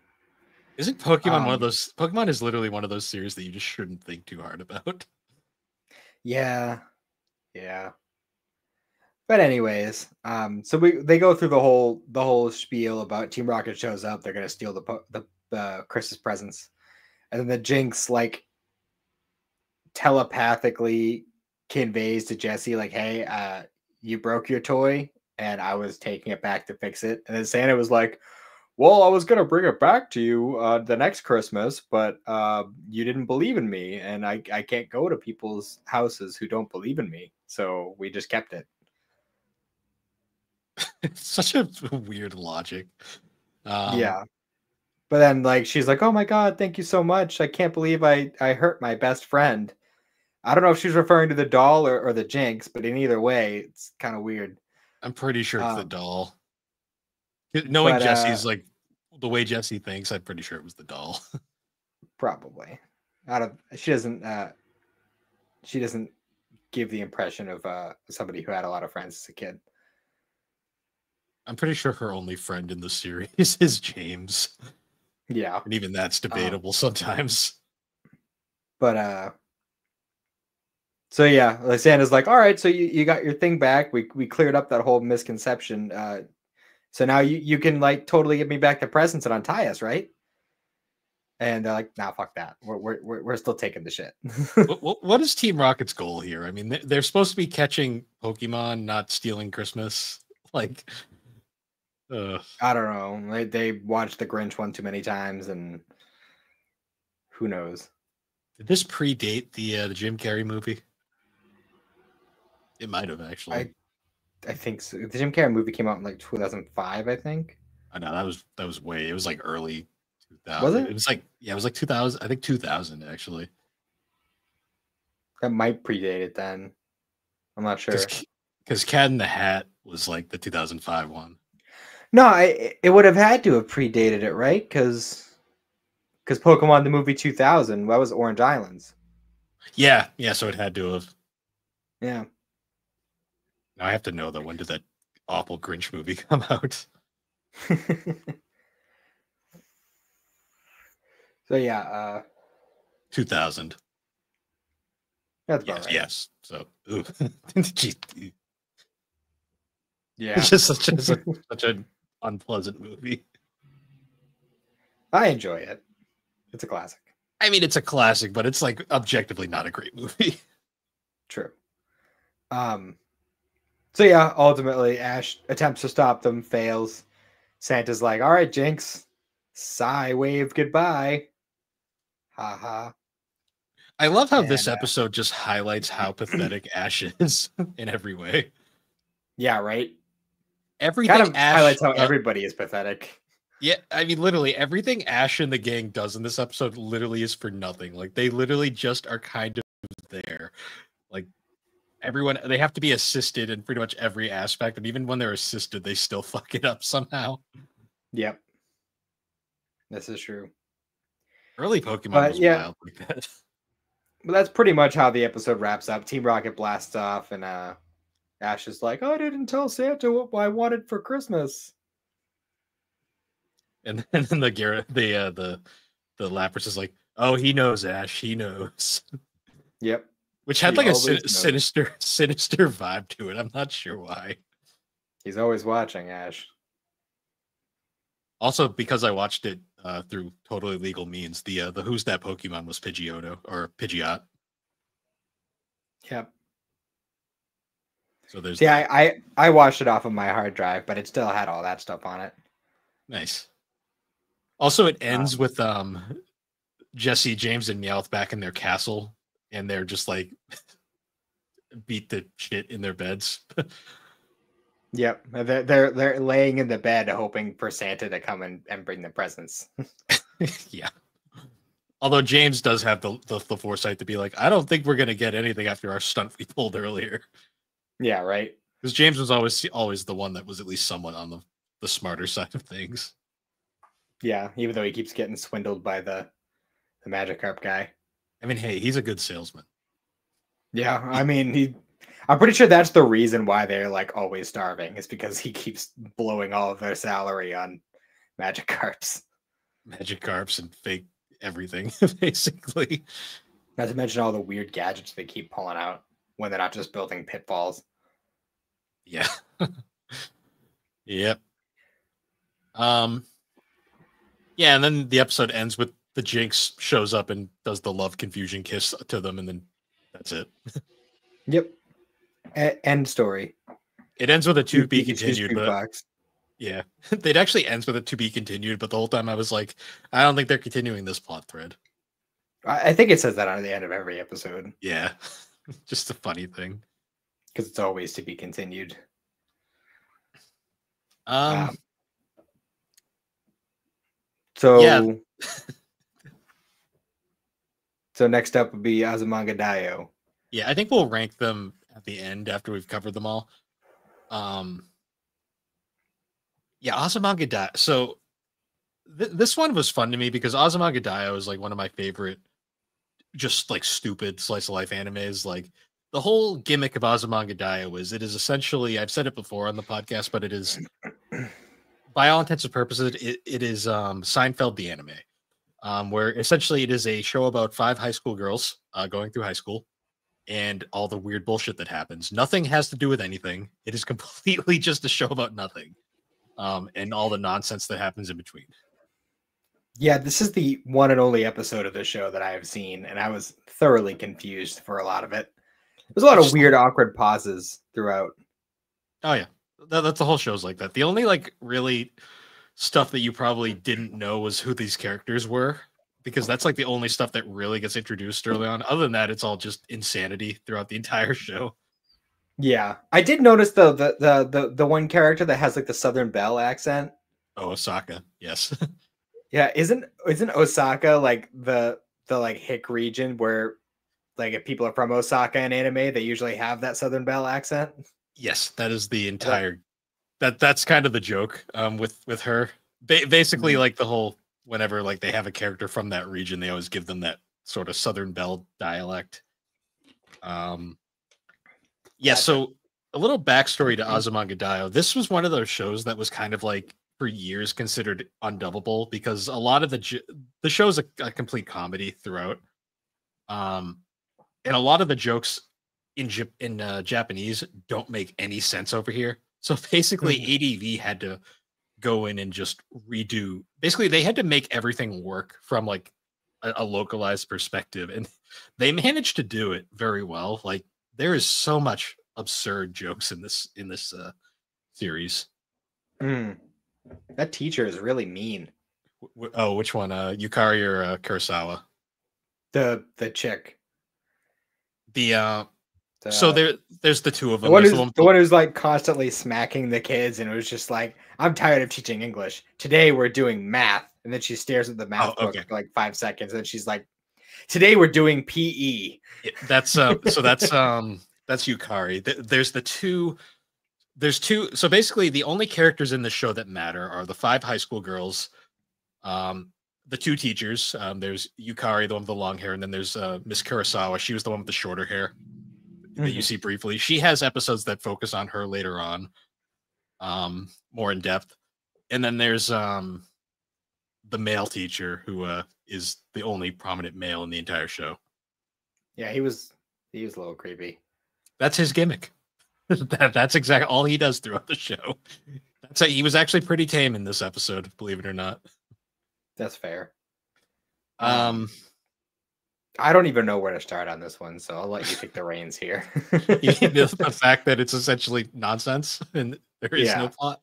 Isn't Pokemon one of those? Pokemon is literally one of those series that you just shouldn't think too hard about. Yeah, yeah. But anyways, so they go through the whole spiel about Team Rocket shows up. They're gonna steal the Christmas presents, and then the Jinx like telepathically conveys to Jesse like, "Hey, you broke your toy, and I was taking it back to fix it." And then Santa was like, "Well, I was gonna bring it back to you the next Christmas, but you didn't believe in me, and I can't go to people's houses who don't believe in me, so we just kept it." It's such a weird logic. Yeah. But then like she's like, "Oh my god, thank you so much. I can't believe I hurt my best friend." I don't know if she's referring to the doll or the Jinx, but in either way, it's kind of weird. I'm pretty sure it's the doll. Knowing But Jesse's like the way Jesse thinks, I'm pretty sure it was the doll. probably. She doesn't give the impression of somebody who had a lot of friends as a kid. I'm pretty sure her only friend in the series is James. Yeah. And even that's debatable sometimes. But so yeah, like Santa's like, "All right, so you got your thing back. We cleared up that whole misconception. So now you can like totally give me back the presents and untie us, right?" And they're like, "Nah, fuck that. We're still taking the shit." What is Team Rocket's goal here? I mean, they're supposed to be catching Pokemon, not stealing Christmas. Like, I don't know. They watched The Grinch one too many times, and who knows? did this predate the Jim Carrey movie? It might have actually. I think so. The Jim Carrey movie came out in like 2005, I think. I know that was way. It was like early Was 2000. it? It was like it was like 2000. I think 2000 actually. That might predate it then. I'm not sure. Because Cat in the Hat was like the 2005 one. No, it would have had to have predated it, right? Because Pokemon the movie 2000, that was Orange Islands. Yeah. So it had to have. Yeah. Now I have to know that. When did that awful Grinch movie come out? So yeah, 2000. that's about right. Yes. So, Yeah, it's just such an unpleasant movie. I enjoy it. It's a classic. I mean, it's a classic, but it's like objectively not a great movie. True. So yeah, ultimately Ash attempts to stop them, fails. Santa's like, "All right, Jinx, sigh, wave goodbye." Ha ha. I love how this episode just highlights how pathetic Ash is in every way. Yeah, right. Everything kind of Ash highlights how everybody is pathetic. Yeah, I mean, literally everything Ash and the gang does in this episode literally is for nothing. Like they literally just are kind of there. Like everyone, they have to be assisted in pretty much every aspect, and even when they're assisted, they still fuck it up somehow. Yep, this is true. Early Pokemon was wild like that. But that's pretty much how the episode wraps up. Team Rocket blasts off, and Ash is like, "I didn't tell Santa what I wanted for Christmas." And then the Lapras is like, oh, he knows, Ash, he knows. Yep. Which had He like a always knows. sinister vibe to it. I'm not sure why. He's always watching, Ash. Also, because I watched it through totally legal means, the Who's That Pokemon was Pidgeotto or Pidgeot. Yep. So there's See, that. I watched it off of my hard drive, but it still had all that stuff on it. Nice. Also, it ends Um, with Jesse, James, and Meowth back in their castle, and they're just like beat the shit in their beds. yep. They're laying in the bed hoping for Santa to come and bring the presents. Yeah. Although James does have the foresight to be like, I don't think we're gonna get anything after our stunt we pulled earlier. Yeah, right. Because James was always the one that was at least somewhat on the smarter side of things. Yeah, even though he keeps getting swindled by the Magikarp guy. I mean, hey, he's a good salesman. Yeah, I mean I'm pretty sure that's the reason why they're like always starving, is because he keeps blowing all of their salary on Magikarps. Magikarps and fake everything, basically. Not to mention all the weird gadgets they keep pulling out when they're not just building pitfalls. Yeah. Yep. Um. Yeah, and then the episode ends with the Jinx shows up and does the love confusion kiss to them, and then that's it. Yep. End story. It ends with a to be Pikachu's continued, but jukebox. yeah, it actually ends with a to be continued. But the whole time I was like, I don't think they're continuing this plot thread. I think it says that on the end of every episode Yeah, just a funny thing. because it's always to be continued. Um, Um, so yeah, so next up would be Azumanga Daioh. yeah, I think we'll rank them at the end after we've covered them all. Um, yeah, Azumanga Daioh. So this one was fun to me because Azumanga Daioh is like one of my favorite, just like stupid slice of life animes. Like the whole gimmick of Azumanga Daioh is it is essentially, I've said it before on the podcast, but it is by all intents and purposes, it is Seinfeld the anime, where essentially it is a show about five high school girls going through high school and all the weird bullshit that happens. Nothing has to do with anything. It is completely just a show about nothing, and all the nonsense that happens in between. Yeah, this is the one and only episode of the show that I have seen, and I was thoroughly confused for a lot of it. There's a lot of Just, weird, awkward pauses throughout. oh yeah, that's the whole show's like that. The only like really stuff that you probably didn't know was who these characters were, because that's like the only stuff that really gets introduced early on. Other than that, it's all just insanity throughout the entire show. Yeah, I did notice though the one character that has like the Southern Belle accent. Oh, Osaka, yes. Yeah, isn't Osaka like the like hick region where like if people are from Osaka in anime, they usually have that Southern Belle accent? Yes, that is the I thought, entire that's kind of the joke with her. Basically, Mhm. like the whole whenever like they have a character from that region, they always give them that sort of Southern Belle dialect. Um, yeah, Gotcha. so a little backstory to Azumanga Daioh. This was one of those shows that was kind of like for years considered undubbable because a lot of the show's a complete comedy throughout. Um, and a lot of the jokes in Japanese don't make any sense over here. So basically, Mhm. ADV had to go in and just redo. Basically, they had to make everything work from like a localized perspective, and they managed to do it very well. Like there is so much absurd jokes in this series. Mm. That teacher is really mean. Oh, which one? Yukari or Kurosawa? The chick. The so The there's the two of the them. one There's the who's one with the one who's like constantly smacking the kids, and it was just like, I'm tired of teaching English. Today we're doing math. And then she stares at the oh, math book okay. for like 5 seconds, and she's like, today we're doing PE. Yeah, that's Yukari. There's the two. There's two. So basically, the only characters in the show that matter are the five high school girls, um, the two teachers. There's Yukari, the one with the long hair, and then there's Miss Kurosawa. She was the one with the shorter hair that you Mhm. see briefly. She has episodes that focus on her later on, more in depth. And then there's the male teacher who is the only prominent male in the entire show. Yeah, he was a little creepy. That's his gimmick. That's exactly all he does throughout the show. He was actually pretty tame in this episode, believe it or not. That's fair. Um, I don't even know where to start on this one, so I'll let you take the reins here. the fact that it's essentially nonsense and there is no plot.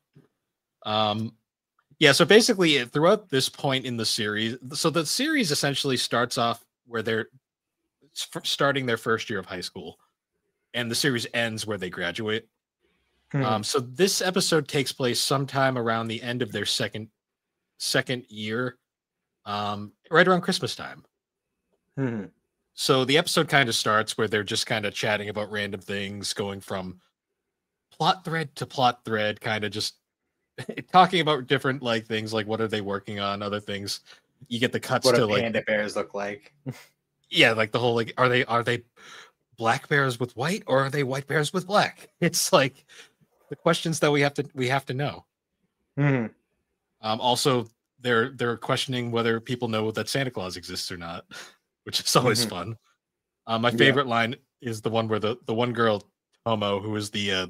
Yeah, so basically throughout this point in the series, so the series essentially starts off where they're starting their first year of high school, and the series ends where they graduate. So this episode takes place sometime around the end of their second year, right around Christmas time. So the episode kind of starts where they're just kind of chatting about random things, going from plot thread to plot thread, kind of just talking about different like things, like what are they working on, other things. You get the cuts what to do like panda bears look like. Yeah, like the whole like are they black bears with white or are they white bears with black? It's like the questions that we have to know. Also, they're questioning whether people know that Santa Claus exists or not, which is always fun. My favorite line is the one where the one girl Tomo, who is the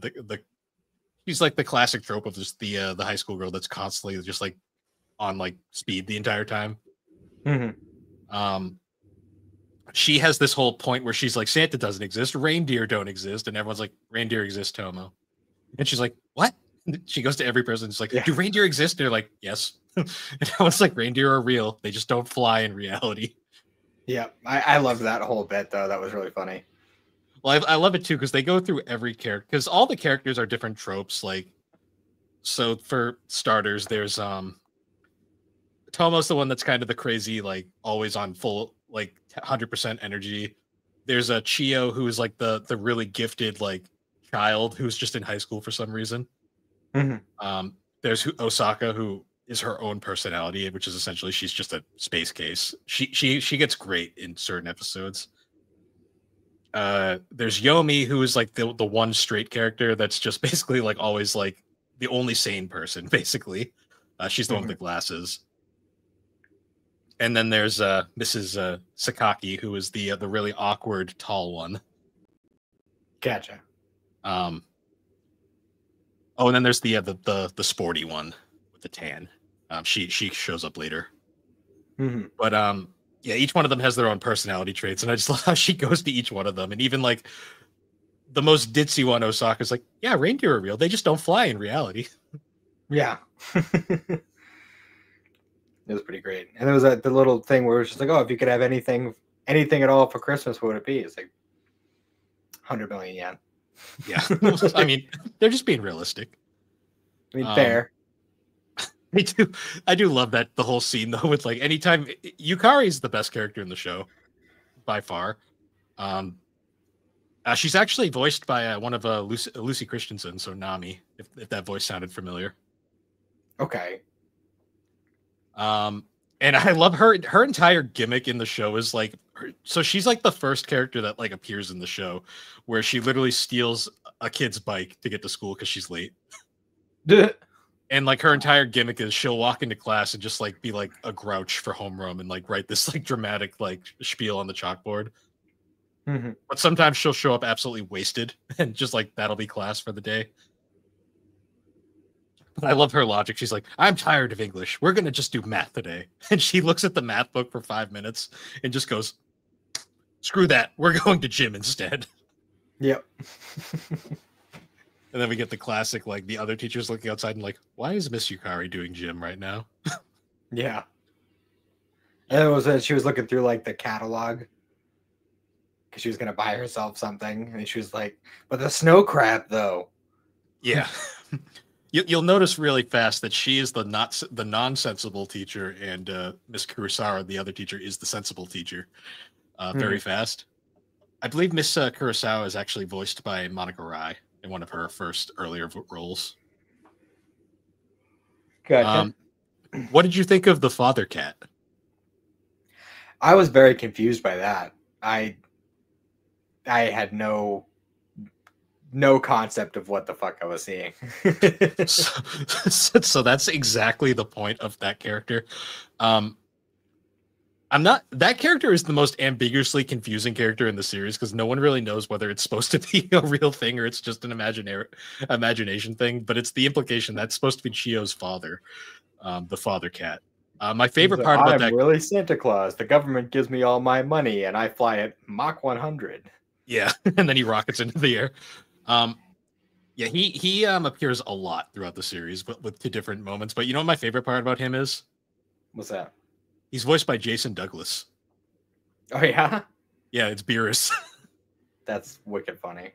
she's like the classic trope of just the high school girl that's constantly just like on like speed the entire time. She has this whole point where she's like, Santa doesn't exist, reindeer don't exist, and everyone's like, reindeer exist, Tomo. And she's like, what? She goes to every person, she's like, do reindeer exist? And they're like, yes. And I was like, reindeer are real. They just don't fly in reality. Yeah, I loved that whole bit though. That was really funny. Well, I love it too because they go through every character because all the characters are different tropes. Like, so for starters, there's Tomo's the one that's kind of the crazy, like always on full, like 100% energy. There's a Chio who is like the really gifted like child who's just in high school for some reason. There's Osaka who is her own personality, which is essentially she's just a space case. She gets great in certain episodes. There's Yomi who is like the one straight character that's just basically like always like the only sane person basically. She's the one with the glasses. And then there's Mrs. Sakaki, who is the really awkward tall one. Gotcha. Oh, and then there's the sporty one with the tan. She shows up later. But yeah, each one of them has their own personality traits, and I just love how she goes to each one of them. And even like the most ditzy one, Osaka's like, yeah, reindeer are real. They just don't fly in reality. Yeah. It was pretty great. And there was the little thing where it was just like, oh, if you could have anything at all for Christmas, what would it be? It's like 100 million yen. Yeah. I mean, they're just being realistic. I mean, fair. I do love that the whole scene though, with like anytime Yukari is the best character in the show by far. She's actually voiced by one of Lucy Christensen, so Nami, if that voice sounded familiar. Okay. And I love her entire gimmick in the show is like so she's like the first character that like appears in the show where she literally steals a kid's bike to get to school because she's late. And like her entire gimmick is she'll walk into class and just like be like a grouch for homeroom and like write this like dramatic like spiel on the chalkboard. But sometimes she'll show up absolutely wasted and just like that'll be class for the day. But I love her logic. She's like, I'm tired of English. We're going to just do math today. And she looks at the math book for 5 minutes and just goes, screw that. We're going to gym instead. Yep. And then we get the classic, like the other teachers looking outside and like, why is Miss Yukari doing gym right now? Yeah. And it was she was looking through like the catalog because she was going to buy herself something. And she was like, but the snow crab though. Yeah. You'll notice really fast that she is the non-sensible teacher, and Miss Kurosawa, the other teacher, is the sensible teacher. Very fast. I believe Miss Kurosawa is actually voiced by Monica Rai in one of her first earlier roles. Gotcha. What did you think of the father cat? I was very confused by that. I had no no concept of what the fuck I was seeing. So that's exactly the point of that character. I'm not. That character is the most ambiguously confusing character in the series because no one really knows whether it's supposed to be a real thing or it's just an imagination thing. But it's the implication that's supposed to be Chio's father, the father cat. My favorite Like, part about I'm that, really Santa Claus. The government gives me all my money, and I fly at Mach 100. yeah, and then he rockets into the air. Yeah, he appears a lot throughout the series, but with two different moments. But you know what my favorite part about him is? What's that? He's voiced by Jason Douglas. Oh yeah, Yeah, it's Beerus. that's wicked funny.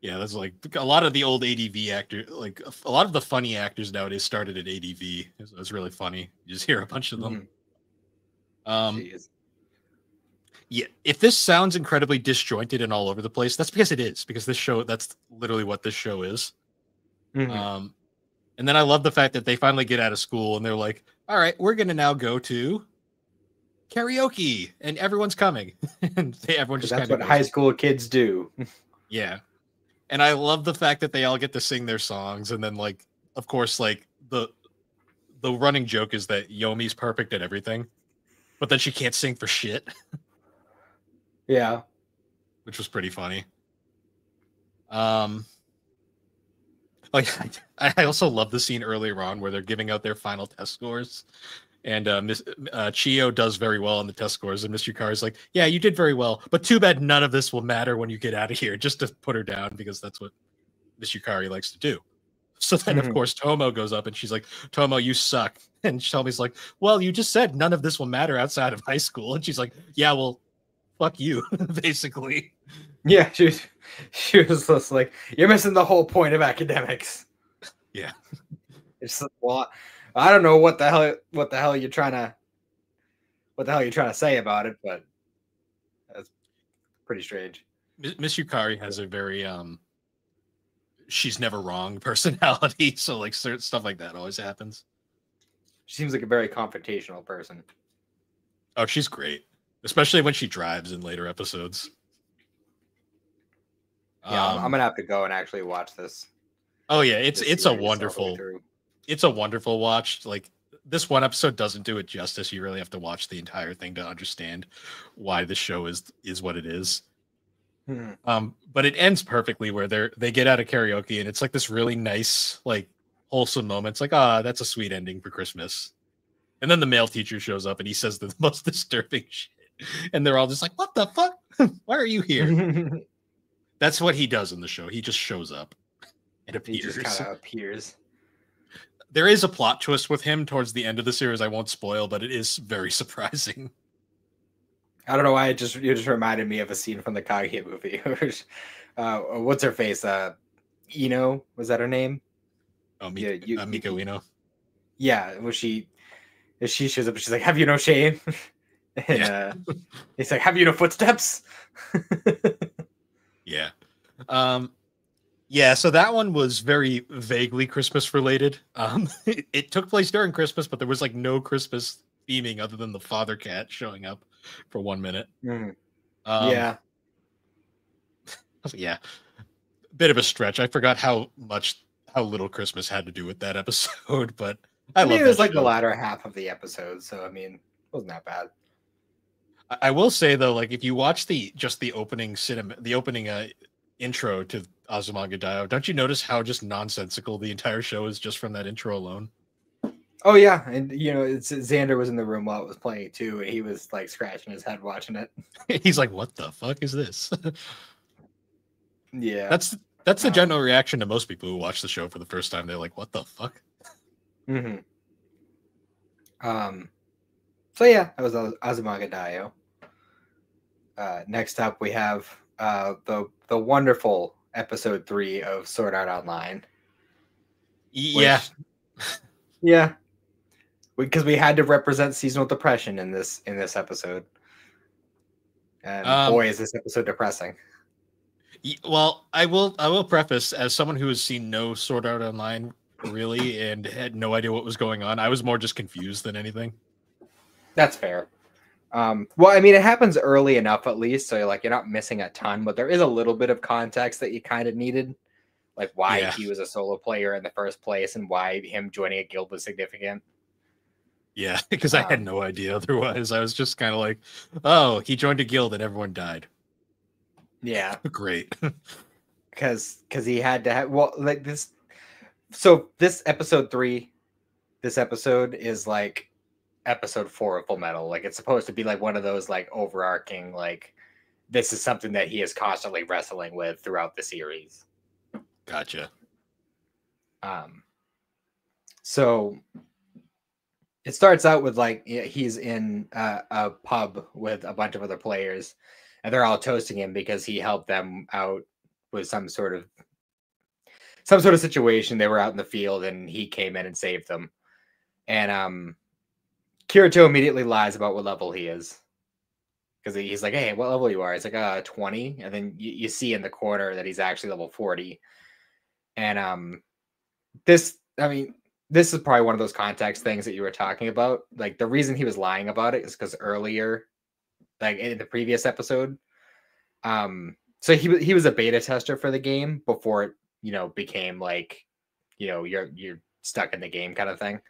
Yeah, that's like a lot of the old ADV actors, like a lot of the funny actors nowadays started at ADV. It's really funny. You just hear a bunch of them. Jeez. Yeah, if this sounds incredibly disjointed and all over the place, that's because it is. Because this show, that's literally what this show is. And then I love the fact that they finally get out of school and they're like, "All right, we're gonna now go to karaoke, and everyone's coming." And everyone just That's kind of what goes. high school kids do. Yeah. And I love the fact that they all get to sing their songs, and then like, of course, like the running joke is that Yomi's perfect at everything, but then she can't sing for shit, Yeah. which was pretty funny. Like I also love the scene earlier on where they're giving out their final test scores, and Chio does very well on the test scores, and Miss Yukari's like, "Yeah, you did very well, but too bad none of this will matter when you get out of here," just to put her down because that's what Miss Yukari likes to do. So then, of course, Tomo goes up and she's like, "Tomo, you suck." And Shelby's like, "Well, you just said none of this will matter outside of high school." And she's like, "Yeah, well, fuck you," basically. Yeah, she was just like, "You're missing the whole point of academics." Yeah. It's like, well, I don't know what the hell you're trying to say about it, but that's pretty strange. Miss Yukari has a very she's never wrong personality, so like certain stuff like that always happens. She seems like a very confrontational person. Oh, she's great, especially when she drives in later episodes. Yeah, I'm gonna have to go and actually watch this. Oh yeah, it's a wonderful watch. Like this one episode doesn't do it justice. You really have to watch the entire thing to understand why the show is what it is. But it ends perfectly where they get out of karaoke and it's like this really nice, like wholesome moment. It's like, that's a sweet ending for Christmas. And then the male teacher shows up and he says the most disturbing shit. And they're all just like, "What the fuck? Why are you here?" That's what he does in the show. He just shows up and appears. He just kind of appears. There is a plot twist with him towards the end of the series. I won't spoil, but it is very surprising. I don't know why you just reminded me of a scene from the Kaguya movie. What's her face? Ino, was that her name? Oh, Miko Ino. Yeah, she shows up, she's like, "Have you no shame?" And he's like, "Have you no footsteps?" Yeah. Yeah, so that one was very vaguely Christmas related. It took place during Christmas, but there was like no Christmas theming other than the father cat showing up for 1 minute. Yeah. Yeah. Bit of a stretch. I forgot how little Christmas had to do with that episode, but I mean, it was like the latter half of the episode, so I mean, it wasn't that bad. I will say though, like if you watch the opening intro to Azumanga Daioh, don't you notice how just nonsensical the entire show is just from that intro alone? Oh yeah, and Xander was in the room while it was playing too, and he was like scratching his head watching it. He's like, "What the fuck is this?" Yeah, that's the general reaction to most people who watch the show for the first time. They're like, "What the fuck?" So yeah, that was Azumanga Daioh. Next up, we have the wonderful episode 3 of Sword Art Online. Yeah, yeah, because we had to represent seasonal depression in this episode, and boy, is this episode depressing. Well, I will preface, as someone who has seen no Sword Art Online really and had no idea what was going on, I was more just confused than anything. That's fair. Well, I mean, it happens early enough at least, so like you're not missing a ton, but there is a little bit of context that you kind of needed, like why Yeah. he was a solo player in the first place and why him joining a guild was significant. Yeah, because I had Um, no idea otherwise. I was just kind of like, oh, he joined a guild and everyone died. yeah, Great. because he had to have well like this. So this episode 3, this episode is like episode 4 of Full Metal. Like it's supposed to be like one of those like overarching like this is something that he is constantly wrestling with throughout the series. Gotcha. Um, so it starts out with like he's in a pub with a bunch of other players, and they're all toasting him because he helped them out with some sort of situation. They were out in the field, and he came in and saved them. And Kirito immediately lies about what level he is because he's like, "Hey, what level you are?" He's like, 20, and then you see in the corner that he's actually level 40. And this, I mean, this is probably one of those context things that you were talking about. Like the reason he was lying about it is because earlier, like in the previous episode, so he was a beta tester for the game before it, became like, you're stuck in the game kind of thing.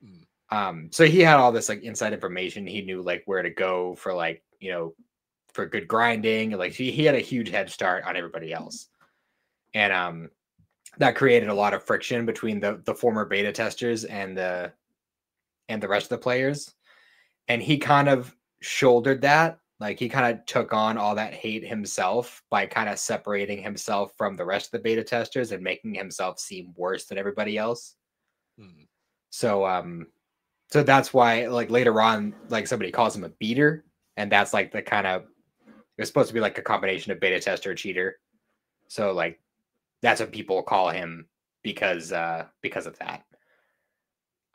Mm. So he had all this like inside information. He knew like where to go for like, for good grinding. Like he had a huge head start on everybody else. And that created a lot of friction between the former beta testers and the rest of the players. And he kind of shouldered that. Like he kind of took on all that hate himself by kind of separating himself from the rest of the beta testers and making himself seem worse than everybody else. Mm. So that's why like later on, like somebody calls him a beater, and that's like the kind of it's supposed to be like a combination of beta tester cheater. So like that's what people call him because of that.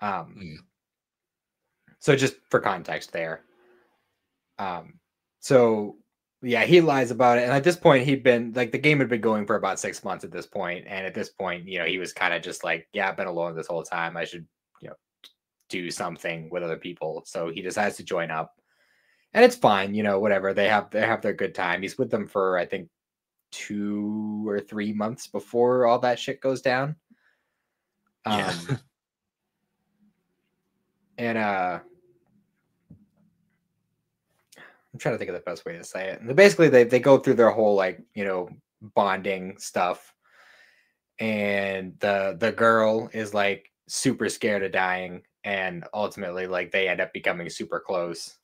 Mm. So just for context there. So yeah, he lies about it, and at this point, he'd been like the game had been going for about 6 months at this point, and at this point, he was kind of just like, yeah, I've been alone this whole time. I should, do something with other people. So he decides to join up, and it's fine, whatever. They have their good time. He's with them for I think 2 or 3 months before all that shit goes down. Yeah. And I'm trying to think of the best way to say it. And basically, they go through their whole like bonding stuff, and the girl is like super scared of dying, and ultimately like they end up becoming super close.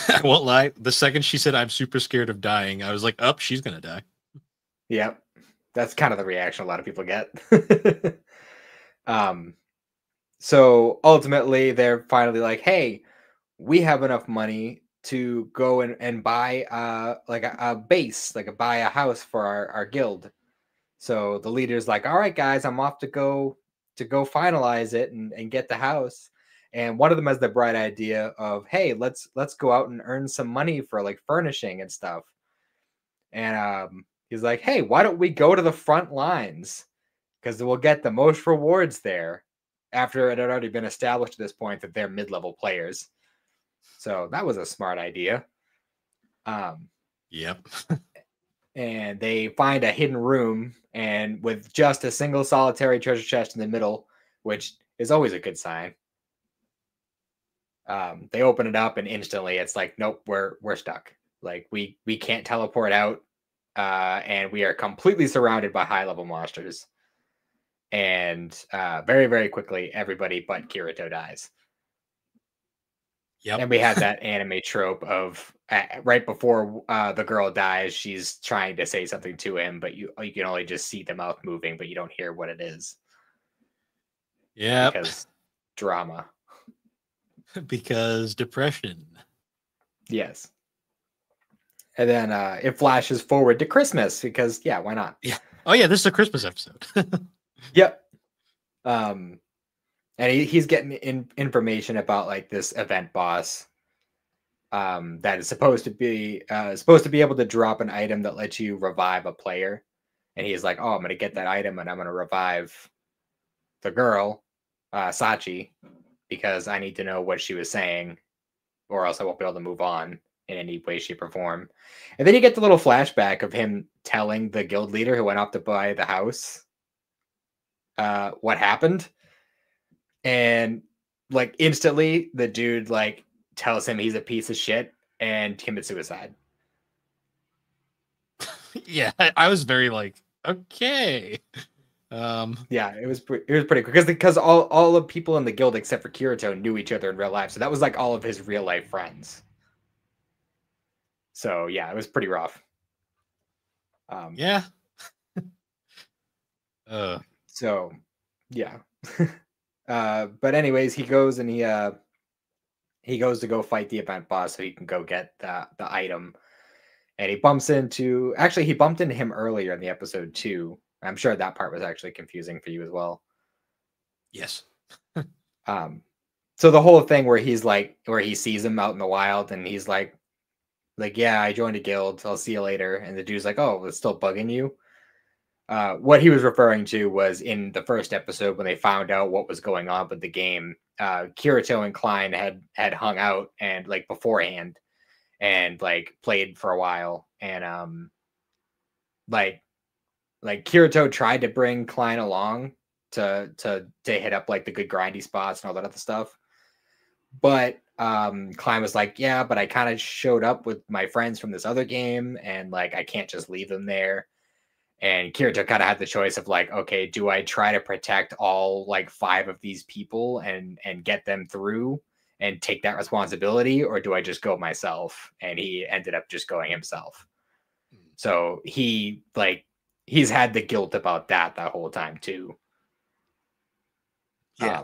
I won't lie. The second she said, I'm super scared of dying, I was like, oh, she's going to die. Yep, that's kind of the reaction a lot of people get. um, so ultimately, they're finally like, hey, we have enough money to go and buy like a base, like buy a house for our guild. So the leader's like, all right, guys, I'm off to go finalize it and get the house. And one of them has the bright idea of, hey, let's go out and earn some money for like furnishing and stuff. And he's like, hey, why don't we go to the front lines? Because we'll get the most rewards there after it had already been established at this point that they're mid-level players. So that was a smart idea. Yep. And they find a hidden room, and with just a single solitary treasure chest in the middle, which is always a good sign. They open it up, and instantly it's like, nope, we're stuck. Like we can't teleport out, and we are completely surrounded by high level monsters. And very very quickly, everybody but Kirito dies. Yep. And we had that anime trope of right before the girl dies, she's trying to say something to him, but you can only just see the mouth moving, but you don't hear what it is Yep. because drama. Because depression. Yes. And then it flashes forward to Christmas because yeah, why not? Yeah. Oh, yeah. This is a Christmas episode. Yep. And he's getting information about like this event boss that is supposed to be able to drop an item that lets you revive a player. And he's like, oh, I'm going to get that item and I'm going to revive the girl, Sachi, because I need to know what she was saying or else I won't be able to move on in any way, shape, or form. And then you get the little flashback of him telling the guild leader who went off to buy the house what happened. And like instantly the dude like tells him he's a piece of shit and commits suicide. Yeah, I was very like, okay. Yeah, it was pretty cool because all the people in the guild except for Kirito knew each other in real life. So that was like all of his real life friends. So yeah, it was pretty rough. Yeah. So yeah. But anyways, he goes and he goes to go fight the event boss so he can go get the item. And he bumped into him earlier in the episode too. I'm sure that part was actually confusing for you as well. Yes. So the whole thing where he sees him out in the wild and he's like, yeah, I joined a guild. I'll see you later. And the dude's like, oh, it's still bugging you. What he was referring to was in the first episode when they found out what was going on with the game. Kirito and Klein had hung out and like beforehand and like played for a while. And like Kirito tried to bring Klein along to hit up like the good grindy spots and all that other stuff. But Klein was like, yeah, but I kind of showed up with my friends from this other game and like I can't just leave them there. And Kirito kind of had the choice of like, okay, do I try to protect all like 5 of these people and get them through and take that responsibility, or do I just go myself? And he ended up just going himself. So he's had the guilt about that whole time too. Yeah.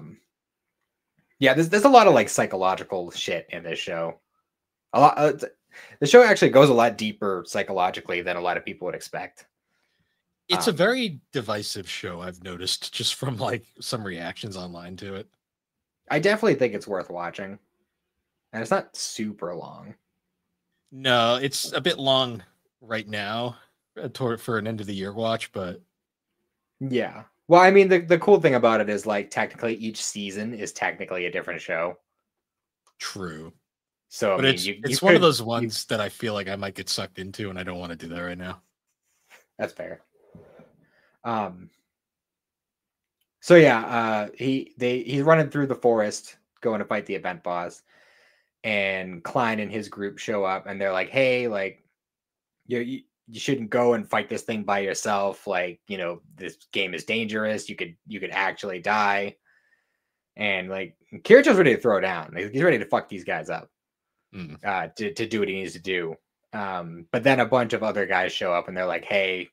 Yeah, there's a lot of like psychological shit in this show. A lot. The show actually goes a lot deeper psychologically than a lot of people would expect. It's a very divisive show, I've noticed, just from like some reactions online to it. I definitely think it's worth watching. And it's not super long. No, it's a bit long right now for an end of the year watch, but yeah. Well, I mean, the cool thing about it is like technically each season is technically a different show. True. So But I mean, it's one of those ones that I feel like I might get sucked into, and I don't want to do that right now. That's fair. So yeah, he's running through the forest going to fight the event boss, and Klein and his group show up, and they're like, "Hey, like, you shouldn't go and fight this thing by yourself. Like, you know, this game is dangerous. You could actually die." And like, Kirito's ready to throw down. He's ready to fuck these guys up, to do what he needs to do. But then a bunch of other guys show up, and they're like, "Hey,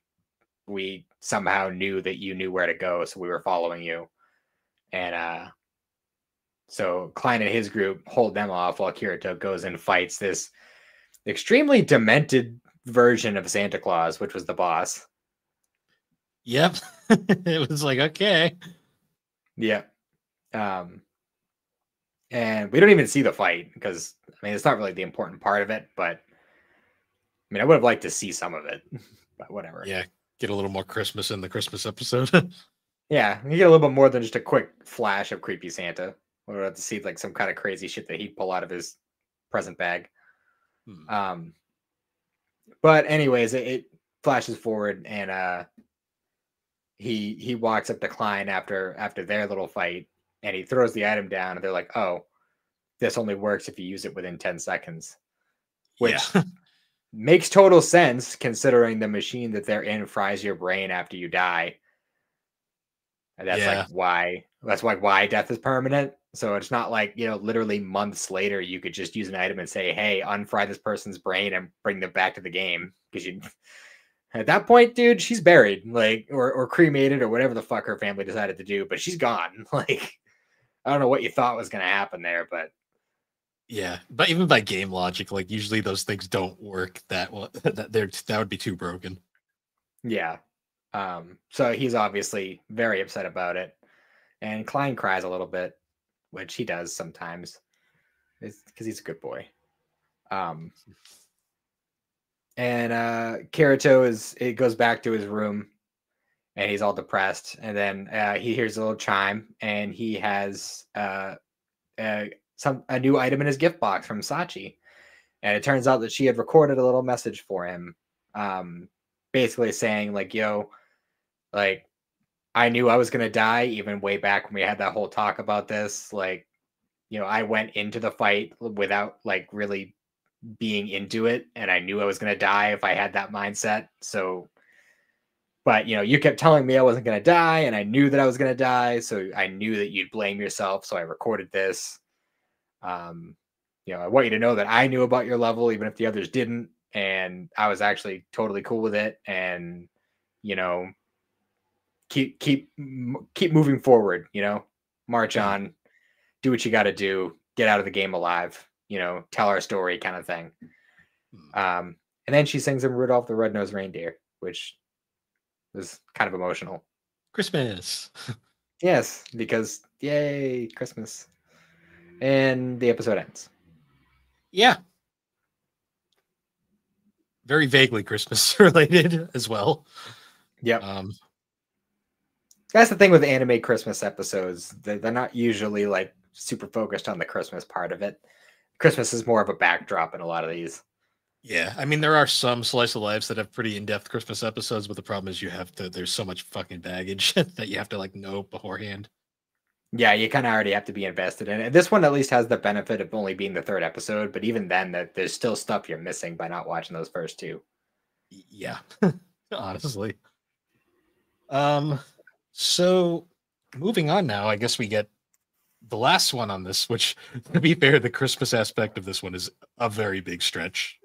we somehow knew that you knew where to go, so we were following you." And so Klein and his group hold them off while Kirito goes and fights this extremely demented version of Santa Claus, which was the boss. Yep. It was like, okay. Yeah. And we don't even see the fight because, I mean, it's not really the important part of it, but I mean, I would have liked to see some of it, but whatever. Yeah. Get a little more Christmas in the Christmas episode. Yeah. You get a little bit more than just a quick flash of creepy Santa. We would have to see like some kind of crazy shit that he'd pull out of his present bag. But anyways, it flashes forward and he walks up to Klein after their little fight and he throws the item down and they're like, oh, this only works if you use it within 10 seconds. Which makes total sense considering the machine that they're in fries your brain after you die. And that's why death is permanent. So it's not like, you know, literally months later you could just use an item and say, hey, unfry this person's brain and bring them back to the game. Because you at that point, dude, she's buried, like, or cremated or whatever the fuck her family decided to do, but she's gone. Like, I don't know what you thought was gonna happen there, but yeah, but even by game logic, like usually those things don't work that well. That would be too broken. Yeah. So he's obviously very upset about it. And Klein cries a little bit, which he does sometimes. It's because he's a good boy. And Kirito it goes back to his room and he's all depressed. And then he hears a little chime and he has a new item in his gift box from Sachi. And it turns out that she had recorded a little message for him, basically saying like, yo, like, I knew I was going to die even way back when we had that whole talk about this. Like, I went into the fight without like really being into it. And I knew I was going to die if I had that mindset. So, but you kept telling me I wasn't going to die, and I knew that I was going to die. So I knew that you'd blame yourself. So I recorded this. I want you to know that I knew about your level, even if the others didn't. And I was actually totally cool with it. And, keep moving forward, march on, do what you got to do, get out of the game alive, tell our story kind of thing. And then she sings him Rudolph the Red-Nosed Reindeer, which was kind of emotional. Christmas. Yes, because yay, Christmas. And the episode ends. Yeah. Very vaguely Christmas related as well. Yep. That's the thing with anime Christmas episodes. They're not usually like super focused on the Christmas part of it. Christmas is more of a backdrop in a lot of these. Yeah, I mean, there are some slice of lives that have pretty in-depth Christmas episodes, but the problem is there's so much fucking baggage that you have to like know beforehand. Yeah, you kind of already have to be invested in it. This one at least has the benefit of only being the third episode, but even then, there's still stuff you're missing by not watching those first two. Yeah, honestly. So moving on now, I guess we get the last one on this, which, to be fair, the Christmas aspect of this one is a very big stretch.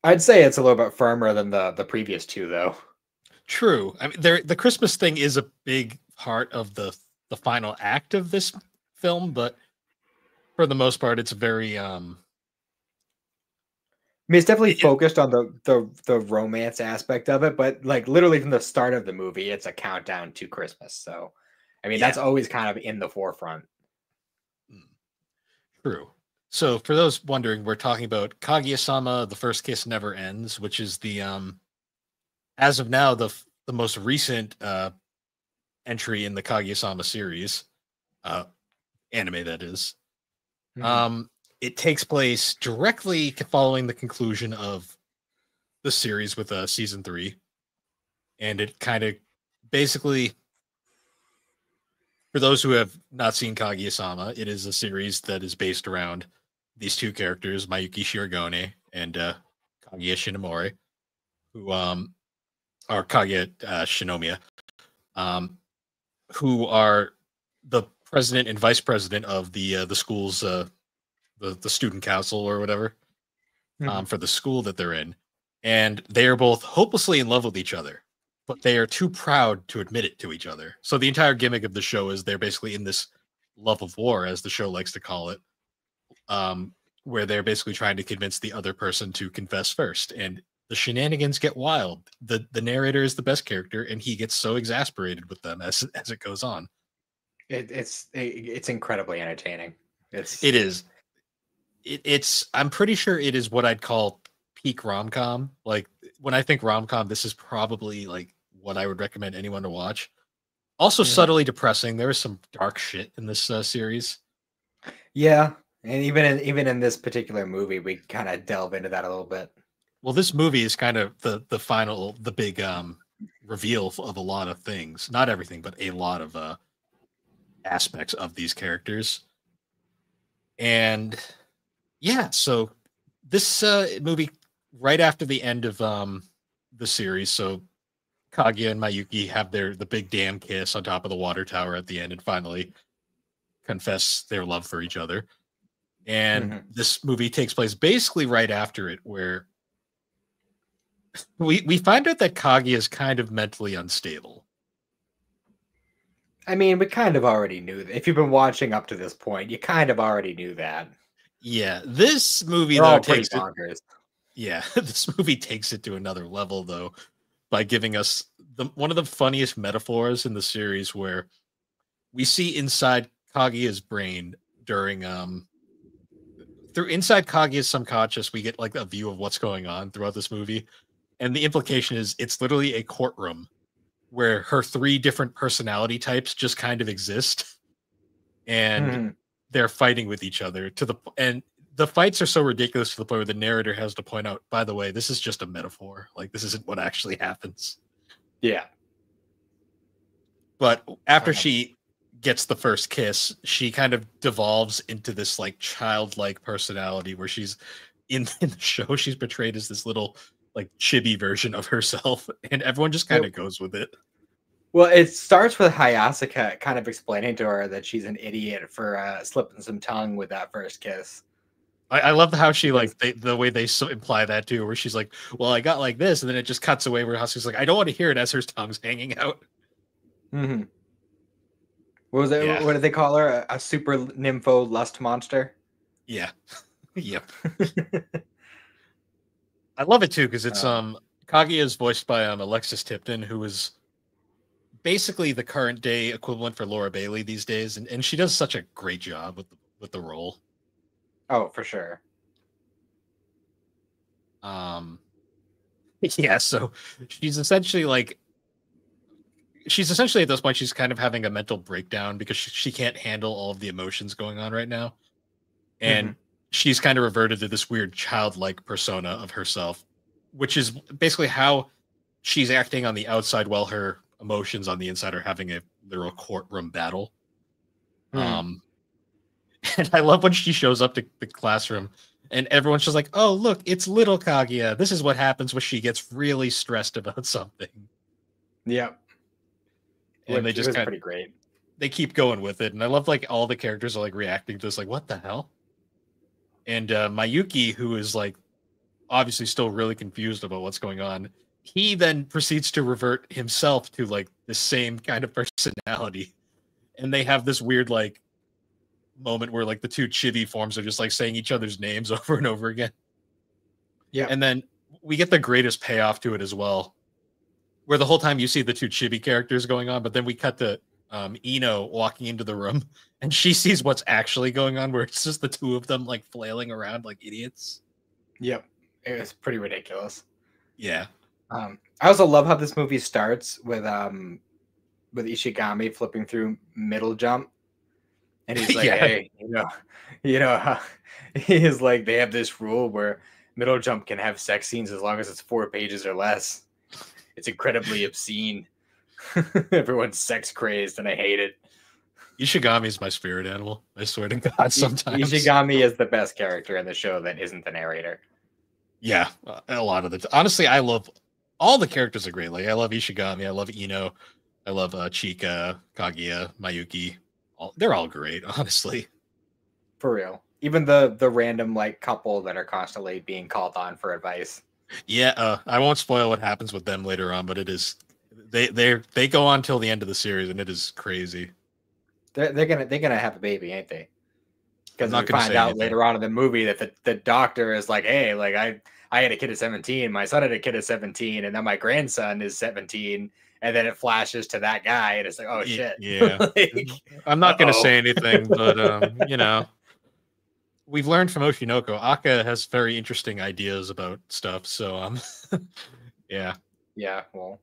I'd say it's a little bit firmer than the previous two, though. True. I mean, the Christmas thing is a big part of the final act of this film, but for the most part, it's very I mean, it's definitely focused on the romance aspect of it, but like literally from the start of the movie, it's a countdown to Christmas. So, I mean, that's always kind of in the forefront. True. So, for those wondering, we're talking about Kaguya-Sama: The First Kiss Never Ends, which is the as of now the most recent entry in the Kaguya-Sama series, anime that is. It takes place directly following the conclusion of the series with season 3, and it kind of basically, for those who have not seen Kaguya-Sama, it is a series that is based around these two characters, Mayuki Shirogane and Kaguya Shinomori, who are Kaguya Shinomiya, who are the president and vice president of the school's the student council or whatever, for the school that they're in, and they are both hopelessly in love with each other, but they are too proud to admit it to each other. So the entire gimmick of the show is they're basically in this love of war, as the show likes to call it, where they're basically trying to convince the other person to confess first, and the shenanigans get wild. The narrator is the best character, and he gets so exasperated with them as it goes on. It's incredibly entertaining. It is. It's I'm pretty sure it is what I'd call peak rom-com. Like, when I think rom-com, this is probably like what I would recommend anyone to watch. Also subtly depressing. There is some dark shit in this series. Yeah, and even in this particular movie, we kind of delve into that a little bit. Well, this movie is kind of the big reveal of a lot of things. Not everything, but a lot of aspects of these characters. And yeah, so this movie, right after the end of the series, so Kaguya and Mayuki have the big damn kiss on top of the water tower at the end, and finally confess their love for each other. And this movie takes place basically right after it, where we find out that Kaguya is kind of mentally unstable. I mean, we kind of already knew that. If you've been watching up to this point, you kind of already knew that. Yeah, this movie They're though all takes pretty bonkers. Yeah, this movie takes it to another level though, by giving us one of the funniest metaphors in the series, where we see inside Kaguya's brain during through inside Kaguya's subconscious, we get like a view of what's going on throughout this movie. And the implication is it's literally a courtroom where her 3 different personality types just kind of exist. and Mhm. they're fighting with each other and the fights are so ridiculous to the point where the narrator has to point out, by the way, this is just a metaphor. Like this isn't what actually happens. Yeah. But after Um, she gets the first kiss, she kind of devolves into this like childlike personality where she's in the show, she's portrayed as this little like chibi version of herself, and everyone just kind yep. of goes with it. Well, it starts with Hayasaka kind of explaining to her that she's an idiot for slipping some tongue with that first kiss. I love how she Because like the way they so imply that too, where she's like, "Well, I got like this," and then it just cuts away where Hasu's like, "I don't want to hear it," as her tongue's hanging out. Mhm. What was it? Yeah, What did they call her? A super nympho lust monster. yeah, yep. I love it too because it's Um, Kaguya is voiced by Alexis Tipton, who is basically the current day equivalent for Laura Bailey these days, and she does such a great job with the role. oh, for sure. Um, yeah, so she's essentially like she's essentially at this point she's kind of having a mental breakdown because she can't handle all of the emotions going on right now, and Mhm. she's kind of reverted to this weird childlike persona of herself, which is basically how she's acting on the outside while her emotions on the inside are having a literal courtroom battle. Mhm. Um, and I love when she shows up to the classroom and everyone's just like, "Oh, look, it's little Kaguya. This is what happens when she gets really stressed about something." Yep. And they Which it just was kind pretty great. they keep going with it. And I love like all the characters are like reacting to this, like, "What the hell?" And Mayuki, who is like obviously still really confused about what's going on, he then proceeds to revert himself to like the same kind of personality. And they have this weird like moment where like the two chibi forms are just like saying each other's names over and over again. Yep. And then we get the greatest payoff to it as well, where the whole time you see the two chibi characters going on, but then we cut to Ino walking into the room and she sees what's actually going on, where it's just the two of them like flailing around like idiots. Yep. It was pretty ridiculous. Yeah. I also love how this movie starts with Ishigami flipping through middle jump, and he's like, Yeah. "Hey, you know, he's like, they have this rule where middle jump can have sex scenes as long as it's 4 pages or less. It's incredibly obscene. Everyone's sex crazed, and I hate it." Ishigami is my spirit animal. I swear to God, sometimes. Ishigami is the best character in the show that isn't the narrator. Yeah, a lot of the honestly, I love all the characters are great. Like I love Ishigami, I love Ino, I love Chika, Kaguya, Mayuki. They're all great, honestly. For real. Even the random like couple that are constantly being called on for advice. Yeah, I won't spoil what happens with them later on, but it is they go on till the end of the series, and it is crazy. They're gonna have a baby, ain't they? I'm Because not we going to find say out anything. later on in the movie that the doctor is like, hey, like I had a kid at 17, my son had a kid at 17, and then my grandson is 17, and then it flashes to that guy, and it's like, oh shit. Yeah, Like, I'm not going to uh-oh. say anything, but we've learned from Oshinoko. Aka has very interesting ideas about stuff. So yeah, Yeah, well,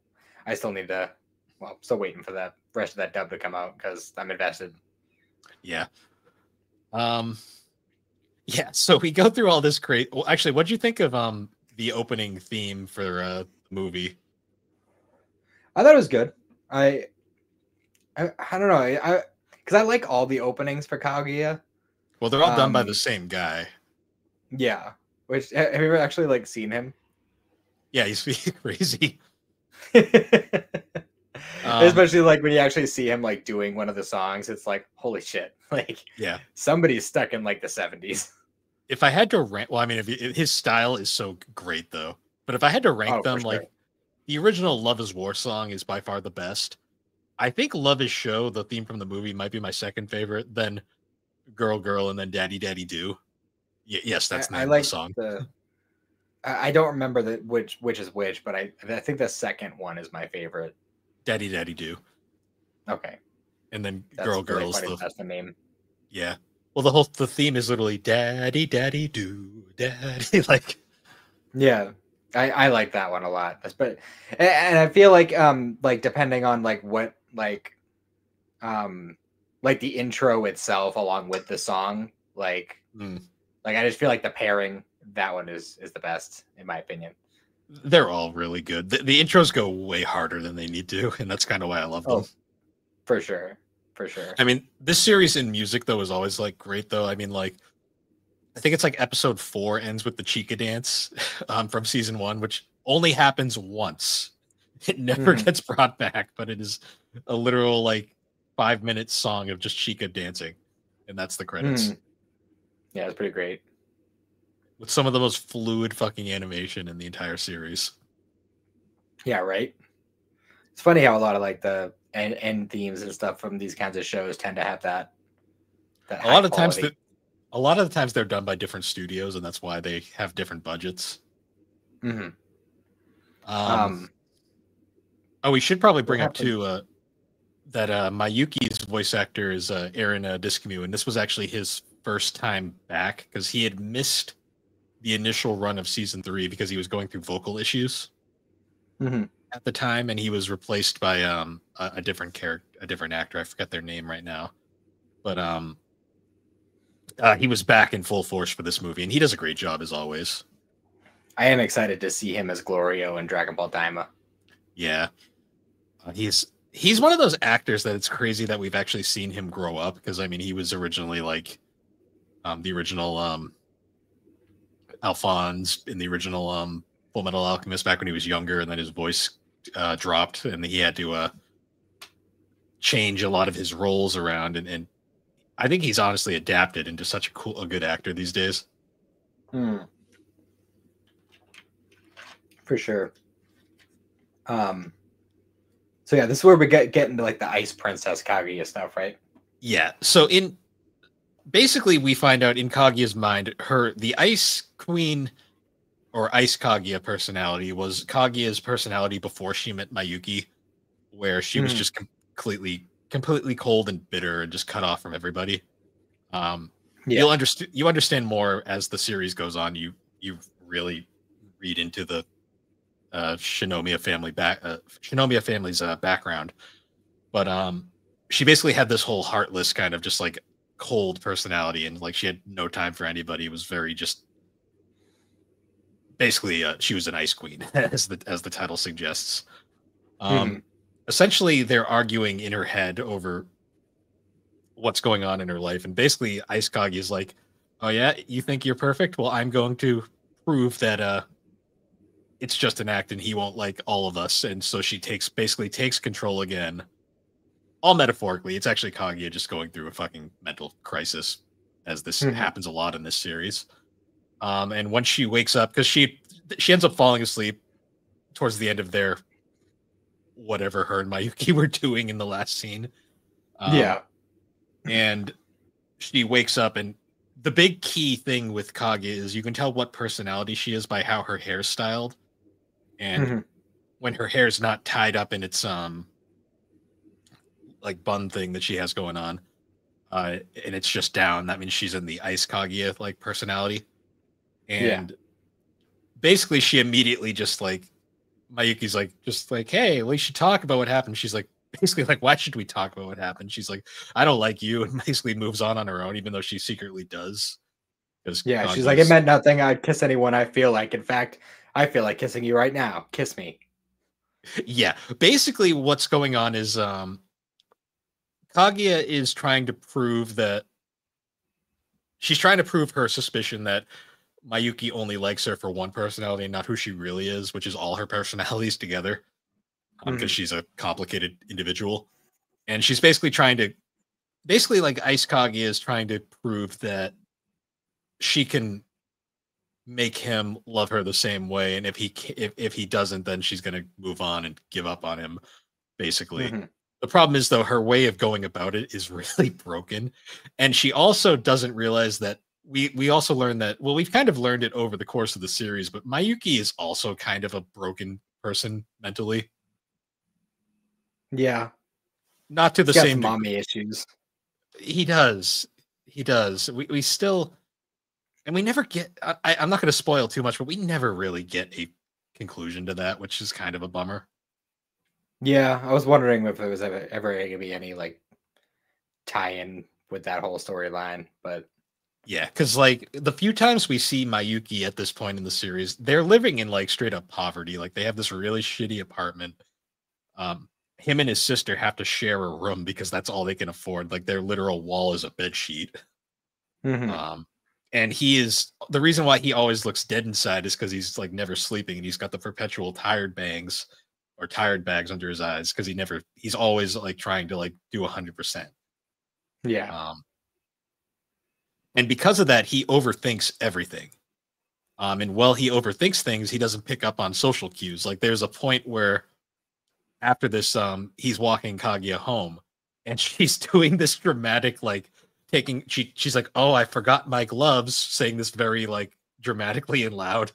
I still need to well, still waiting for that rest of that dub to come out because I'm invested. yeah, um, yeah. So we go through all this great. Well, actually, what do you think of the opening theme for the movie? I thought it was good. I don't know. I because I like all the openings for Kaguya. Well, they're all done by the Um, same guy. yeah. Which have you ever actually like seen him? Yeah, he's crazy. Um, Especially like when you actually see him like doing one of the songs, it's like holy shit! Like yeah. somebody's stuck in like the 70s. If I had to rank, well, I mean, if his style is so great though, but if I had to rank Oh, for them, sure. like the original "Love Is War" song is by far the best. I think "Love Is Show," the theme from the movie, might be my second favorite. Then "Girl Girl" and then "Daddy Daddy Do." Yes, that's the I name of the like song. the. I don't remember the which is which, but I think the second one is my favorite. "Daddy Daddy Do," Okay, and then that's "Girl really Girl's" funny. the That's the name. yeah. Well, the theme is literally "Daddy Daddy Do Daddy." Like Yeah, I like that one a lot. But and I feel like depending on like what um like the intro itself along with the song, Mm. like I just feel like the pairing, that one is the best in my opinion. They're all really good. The intros go way harder than they need to, and that's kind of why I love them. Oh, for sure. For sure. I mean, this series in music though is always like great though. I mean, like I think it's like episode 4 ends with the Chica dance from season 1, which only happens once. It never Mhm. gets brought back, but it is a literal like 5-minute song of just Chica dancing, and that's the credits. Mhm. Yeah, it's pretty great. With some of the most fluid fucking animation in the entire series. Yeah, right. It's funny how a lot of like the end themes and stuff from these kinds of shows tend to have that A high lot of times quality. that a lot of the times they're done by different studios, and that's why they have different budgets. Mhm. Um, Um, oh, we should probably what bring up happened? too that Mayuki's voice actor is Aaron Discamu, and this was actually his first time back because he had missed the initial run of season 3 because he was going through vocal issues Mhm. at the time, and he was replaced by a different character, a different actor. I forget their name right now, but he was back in full force for this movie, and he does a great job as always. I am excited to see him as Glorio in Dragon Ball Daima. Yeah, he's one of those actors that it's crazy that we've actually seen him grow up because I mean he was originally like the original Alphonse in the original Full Metal Alchemist back when he was younger, and then his voice dropped, and he had to change a lot of his roles around, and I think he's honestly adapted into such a good actor these days. Hmm. For sure. Um, so yeah, this is where we get into like the Ice Princess Kaguya stuff, right? Yeah. So in basically, we find out in Kaguya's mind, the Ice Queen or Ice Kaguya personality was Kaguya's personality before she met Mayuki, where she was Mhm. just completely cold and bitter and just cut off from everybody. Um, Yeah. you understand more as the series goes on. You really read into the Shinomiya family's background, but she basically had this whole heartless kind of just like cold personality, and like she had no time for anybody. It was very just basically she was an ice queen as the title suggests. Mhm. Um, essentially, they're arguing in her head over what's going on in her life, and basically, Ice Kagi is like, "Oh yeah, you think you're perfect? Well, I'm going to prove that it's just an act, and he won't like all of us." And so she basically takes control again, all metaphorically. It's actually Kaguya just going through a fucking mental crisis, as this Mhm. happens a lot in this series. And when she wakes up, because she ends up falling asleep towards the end of their whatever her and Mayuki were doing in the last scene. Um, Yeah. and she wakes up, and the big key thing with Kage is you can tell what personality she is by how her hair's styled. And Mhm. when her hair's not tied up in its like bun thing that she has going on, and it's just down, that means she's in the Ice Kaguya like personality. Yeah. And basically she immediately just like Mayuki's like, just like, hey, we should talk about what happened. She's like, basically like, why should we talk about what happened? She's like, I don't like you, and basically moves on her own, even though she secretly does. Because Yeah. She's like, it Kaguya's meant nothing. I'd kiss anyone I feel like. In fact, I feel like kissing you right now. Kiss me. yeah. Basically, what's going on is Kaguya is trying to prove that she's trying to prove her suspicion that Mayuki only likes her for one personality and not who she really is, which is all her personalities together. Because Mhm. she's a complicated individual, and she's basically trying to basically like Ice Kaguya is trying to prove that she can make him love her the same way, and if he doesn't, then she's going to move on and give up on him, basically. Mhm. The problem is though her way of going about it is really broken, and she also doesn't realize that we also learned that, well, we've kind of learned it over the course of the series, but Mayuki is also kind of a broken person mentally, Yeah. not to the He's got same some degree. mommy issues. He does we still, and we never get, I'm not going to spoil too much, but we never really get a conclusion to that, which is kind of a bummer. Yeah. I was wondering if there was ever going to be any like tie in with that whole storyline. But Yeah, because like the few times we see Mayuki at this point in the series, they're living in like straight up poverty. Like they have this really shitty apartment. Um, him and his sister have to share a room because that's all they can afford. Like their literal wall is a bed sheet. mm-hmm. Um, and he is the reason why he always looks dead inside is because he's like never sleeping and he's got the perpetual tired bangs or tired bags under his eyes because he's always like trying to like do 100%. Yeah. And because of that, he overthinks everything. And while he overthinks things, he doesn't pick up on social cues. Like there's a point where after this, he's walking Kaguya home, and she's doing this dramatic, like she's like, "Oh, I forgot my gloves," saying this very like dramatically and loud,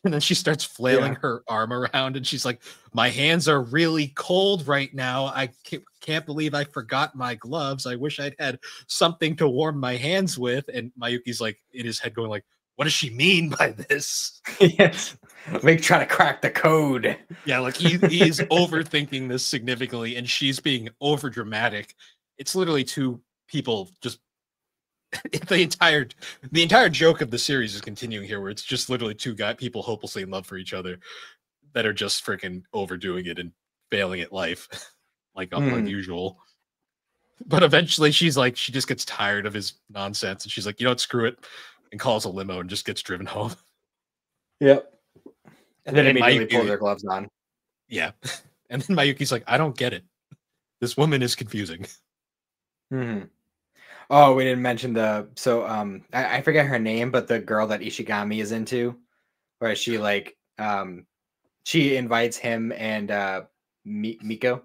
and then she starts flailing Yeah. her arm around, and she's like, "My hands are really cold right now. I can't believe I forgot my gloves. I wish I'd had something to warm my hands with." And Mayuki's like in his head going like, "What does she mean by this?" Yes. Like trying to crack the code. Yeah, like he's overthinking this significantly, and she's being over dramatic. It's literally two people just the entire joke of the series is continuing here, where it's just literally people hopelessly in love for each other that are just freaking overdoing it and failing at life, like usual. But eventually, she just gets tired of his nonsense, and she's like, you know what, screw it, and calls a limo and just gets driven home. Yep. And then And immediately Mayuki, pull their gloves on. yeah, and then Mayuki's like, I don't get it. This woman is confusing. Mm-hmm. Oh, we didn't mention I forget her name, but the girl that Ishigami is into, where she invites him and Miko.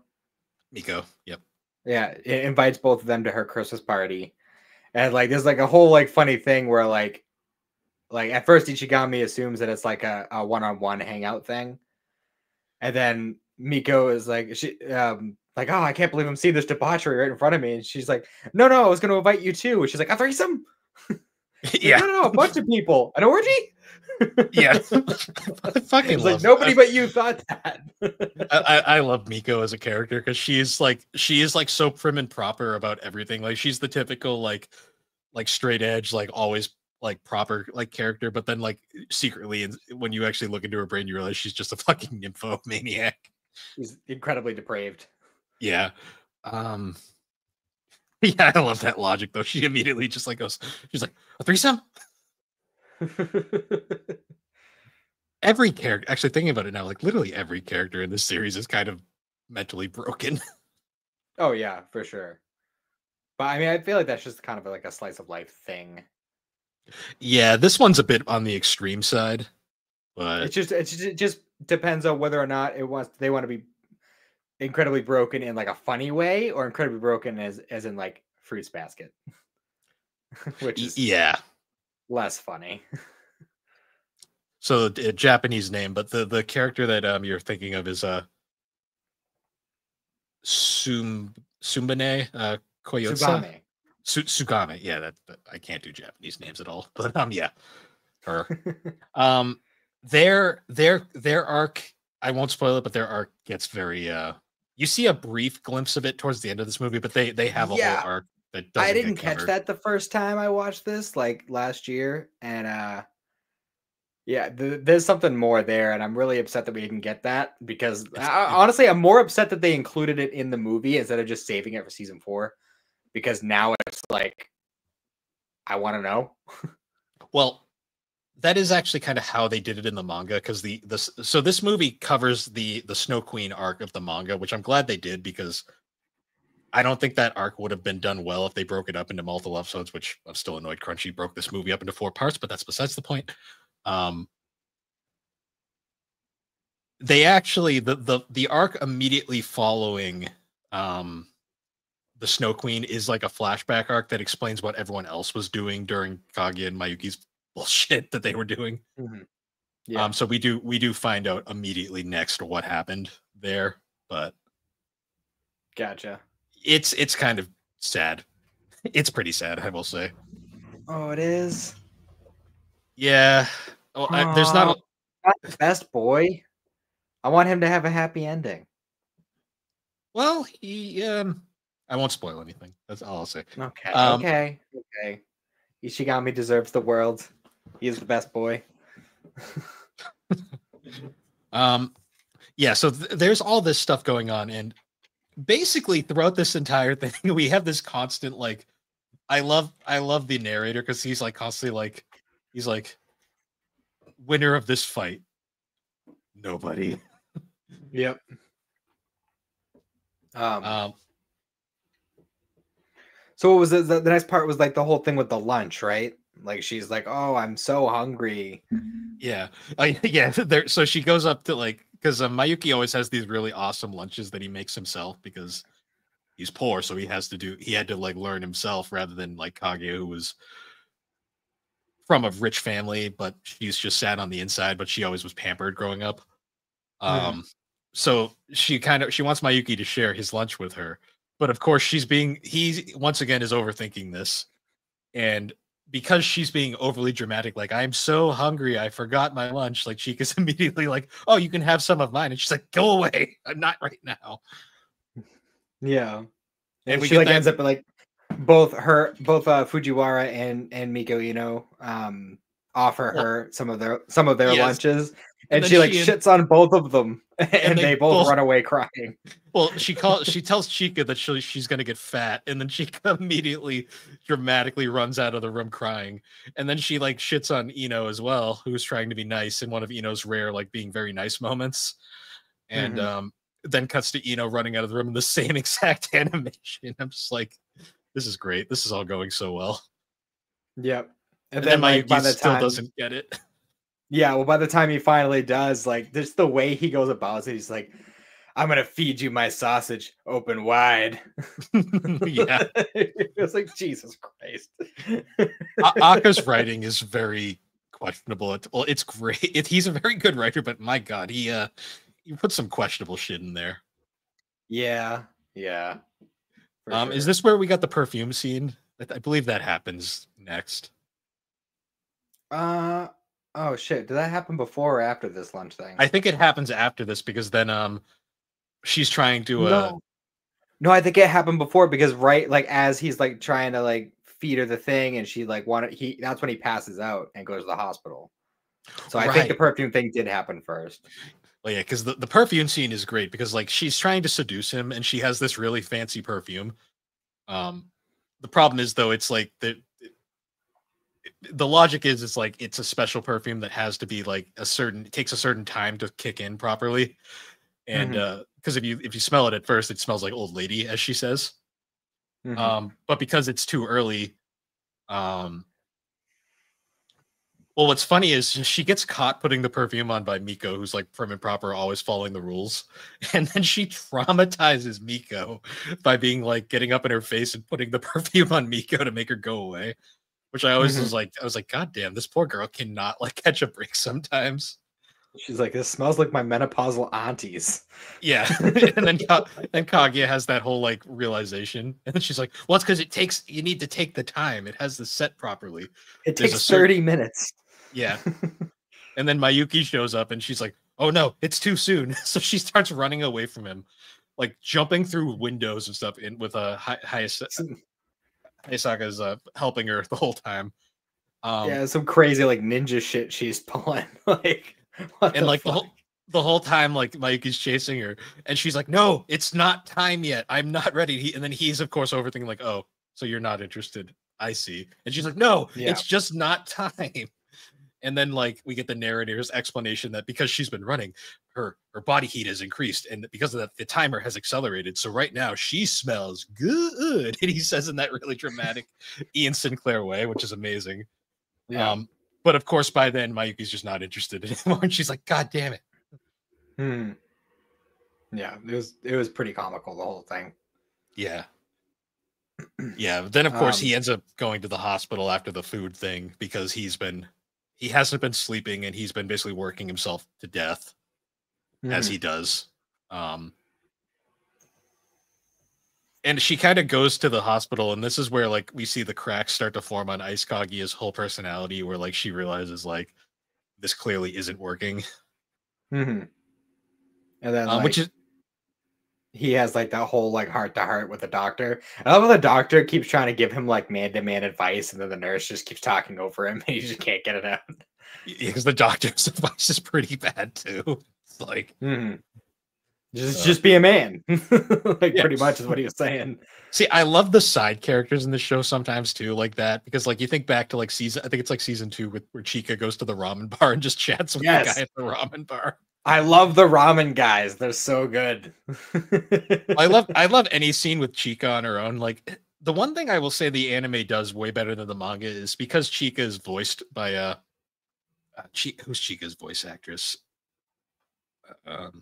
Miko, yep. Yeah, it invites both of them to her Christmas party. And like there's like a whole like funny thing where like at first Ichigami assumes that it's like a one-on-one hangout thing. And then Miko is like like, oh, I can't believe I'm seeing this debauchery right in front of me. And she's like, no, I was gonna invite you too. And she's like, a threesome? Like, Yeah, no, a bunch of people. An orgy? yeah. I fucking It's like love nobody but you thought that. I love Miko as a character because she is like so prim and proper about everything. Like she's the typical like straight edge, like always like proper like character, but then like secretly, and when you actually look into her brain, you realize she's just a fucking nymphomaniac. He's incredibly depraved. Yeah. Um yeah, I love that logic though. She immediately just like goes, she's like, a threesome? Every character, actually thinking about it now, like literally every character in this series is kind of mentally broken. Oh yeah, for sure. But I mean, I feel like that's just kind of like a slice of life thing. Yeah, this one's a bit on the extreme side, but It just depends on whether or not they want to be incredibly broken in like a funny way or incredibly broken as in like Fruits Basket, which is yeah. less funny. So a Japanese name, but the character that you're thinking of is Sumbane Koyotsa. Tsugame. Sugame. Yeah, that I can't do Japanese names at all. But yeah, her. Um their arc, I won't spoil it, but their arc gets very you see a brief glimpse of it towards the end of this movie, but they have a whole Yeah, arc that I doesn't didn't get catch covered. that the first time I watched this, like last year, and yeah, there's something more there, and I'm really upset that we didn't get that because honestly, I'm more upset that they included it in the movie instead of just saving it for season 4. Because now it's like, I want to know. Well, that is actually kind of how they did it in the manga because so this movie covers the Snow Queen arc of the manga, which I'm glad they did because I don't think that arc would have been done well if they broke it up into multiple episodes, which I'm still annoyed Crunchy broke this movie up into 4 parts, but that's besides the point. Um, they actually the arc immediately following um the Snow Queen is like a flashback arc that explains what everyone else was doing during Kaguya and Mayuki's bullshit that they were doing. Mm-hmm. Yeah, So we do find out immediately next what happened there, but gotcha. it's kind of sad. It's pretty sad, I will say. Oh, it is. Yeah. Well, there's not Oh, not the best boy. I want him to have a happy ending. well, he I won't spoil anything. That's all I'll say. Okay, Um, okay, okay. Ishigami deserves the world. He is the best boy. um, yeah. So there's all this stuff going on, and basically throughout this entire thing, we have this constant like, I love the narrator because he's like constantly like, he's like, winner of this fight, nobody. Yep. Um, So what was the next part was like the whole thing with the lunch, right? Like she's like, "Oh, I'm so hungry." yeah, yeah. There, so she goes up to like because Mayuki always has these really awesome lunches that he makes himself because he's poor, so he had to like learn himself rather than like Kaguya, who was from a rich family, but she's just sat on the inside, but she always was pampered growing up. Mhm. Um, so she wants Mayuki to share his lunch with her, but of course he once again is overthinking this, and because she's being overly dramatic, like I'm so hungry, I forgot my lunch. Like Chica's immediately like, "Oh, you can have some of mine," and she's like, "Go away, I'm not right now." Yeah. And And we she get like that, ends up like both Fujiwara and Miko, offer well, her some of their yes, lunches, and and then she like she shits on both of them, and and they they both both run away crying. Well, she tells Chica that she's gonna get fat, and then Chica immediately dramatically runs out of the room crying. And then she like shits on Ino as well, who's trying to be nice in one of Ino's rare like being very nice moments. And Mhm. then cuts to Ino running out of the room in the same exact animation. I'm just like, this is great. This is all going so well. Yep. And And then then like by Mayuki the still time doesn't get it. yeah, well by the time he finally does, like just the way he goes about it, he's like, "I'm gonna feed you my sausage open wide." Yeah. It was like Jesus Christ. Aka's writing is very questionable. Well, it's great. He's a very good writer, but my God, he put some questionable shit in there. Yeah, yeah, for Is sure. this where we got the perfume scene? I believe that happens next. Uh oh shit. Did that happen before or after this lunch thing? I think it happens after this because then she's trying to No. No, I think it happened before because right like as he's like trying to like feed her the thing and she like wanted he that's when he passes out and goes to the hospital. So I think the right. perfume thing did happen first. Well, yeah, because the perfume scene is great because like she's trying to seduce him and she has this really fancy perfume. Um, the problem is though, it's like the logic is it's like it's a special perfume that has to be like it takes a certain time to kick in properly. And Mhm. because if you smell it at first, it smells like old lady, as she says. Mhm. But because it's too early, um, well, what's funny is she gets caught putting the perfume on by Miko, who's like prim and proper, always following the rules, and then she traumatizes Miko by being like getting up in her face and putting the perfume on Miko to make her go away. Which Mhm. I was like, God damn, this poor girl cannot like catch a break sometimes. She's like, "This smells like my menopausal aunties." Yeah, and then Kaguya has that whole like realization, and then she's like, "Well, it's because you need to take the time. It has the set properly. It There's a takes certain 30 minutes. yeah." And then Mayuki shows up, and she's like, "Oh no, it's too soon." So she starts running away from him, like jumping through windows and stuff. In with Hayasaka's helping her the whole time. Um, Yeah, some crazy like ninja shit she's pulling. Like, what and the like fuck? the whole time like Mike is chasing her and she's like, no, it's not time yet, I'm not ready. And then he's of course overthinking like, oh, so you're not interested, I see. And she's like, no, Yeah. it's just not time. And then like we get the narrator's explanation that because she's been running, her body heat has increased, and because of that the timer has accelerated, so right now she smells good. And he says in that really dramatic Ian Sinclair way, which is amazing. Yeah. um but of course by then Mayuki's just not interested anymore, and she's like, god damn it. Hmm. Yeah, it was pretty comical the whole thing. Yeah. Yeah. Then of course Um, he ends up going to the hospital after the food thing because he hasn't been sleeping and he's been basically working himself to death as he mhm. does. Um and she kind of goes to the hospital, and this is where like we see the cracks start to form on Ice Kaguya's whole personality, where like she realizes like this clearly isn't working. Mhm. And then Which like is he has like that whole like heart to heart with the doctor. I love how the doctor keeps trying to give him like man to man advice, and then the nurse just keeps talking over him, and he just can't get it out. Because the doctor's advice is pretty bad too. It's like, just be a man, like yeah. pretty much is what he was saying. See, I love the side characters in the show sometimes too, like that, because like you think back to like I think it's like season 2 where Chica goes to the ramen bar and just chats with the guy at the ramen bar. I love the ramen guys; they're so good. I love any scene with Chica on her own. Like the one thing I will say the anime does way better than the manga is because Chica is voiced by who's Chica's voice actress? It's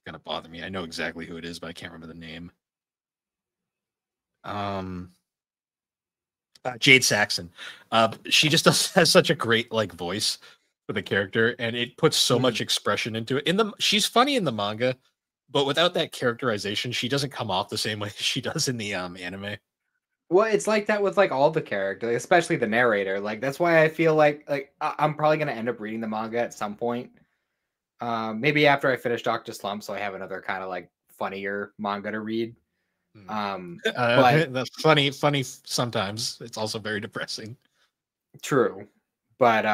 gonna bother me. I know exactly who it is, but I can't remember the name. Jade Saxon. She just has such a great like voice for the character, and it puts so much expression into it. She's funny in the manga, but without that characterization, she doesn't come off the same way she does in the anime. Well, it's like that with like all the characters, especially the narrator. Like that's why I feel like I'm probably gonna end up reading the manga at some point. Maybe after I finish Doctor Slump, so I have another kind of like funnier manga to read. But that's funny sometimes. It's also very depressing. True, but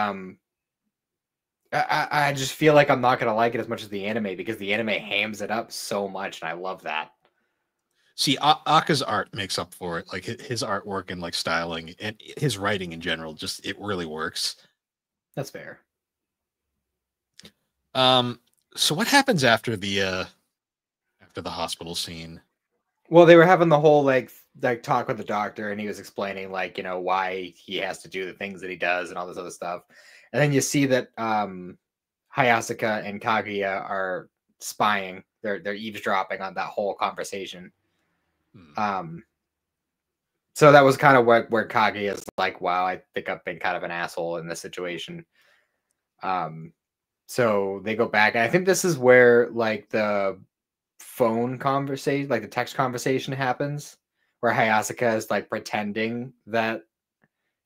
I just feel like I'm not gonna like it as much as the anime because the anime hams it up so much, and I love that. See, Aka's art makes up for it. Like his artwork and like styling and his writing in general, just it really works. That's fair. So what happens after the hospital scene? Well, they were having the whole like talk with the doctor, and he was explaining like why he has to do the things that he does and all this other stuff. And then you see that Hayasaka and Kaguya are spying. They're eavesdropping on that whole conversation. So that was kind of where Kaguya is like, wow, I think I've been kind of an asshole in this situation. So they go back, and I think this is where like the phone conversation, like the text conversation happens, where Hayasaka is like pretending that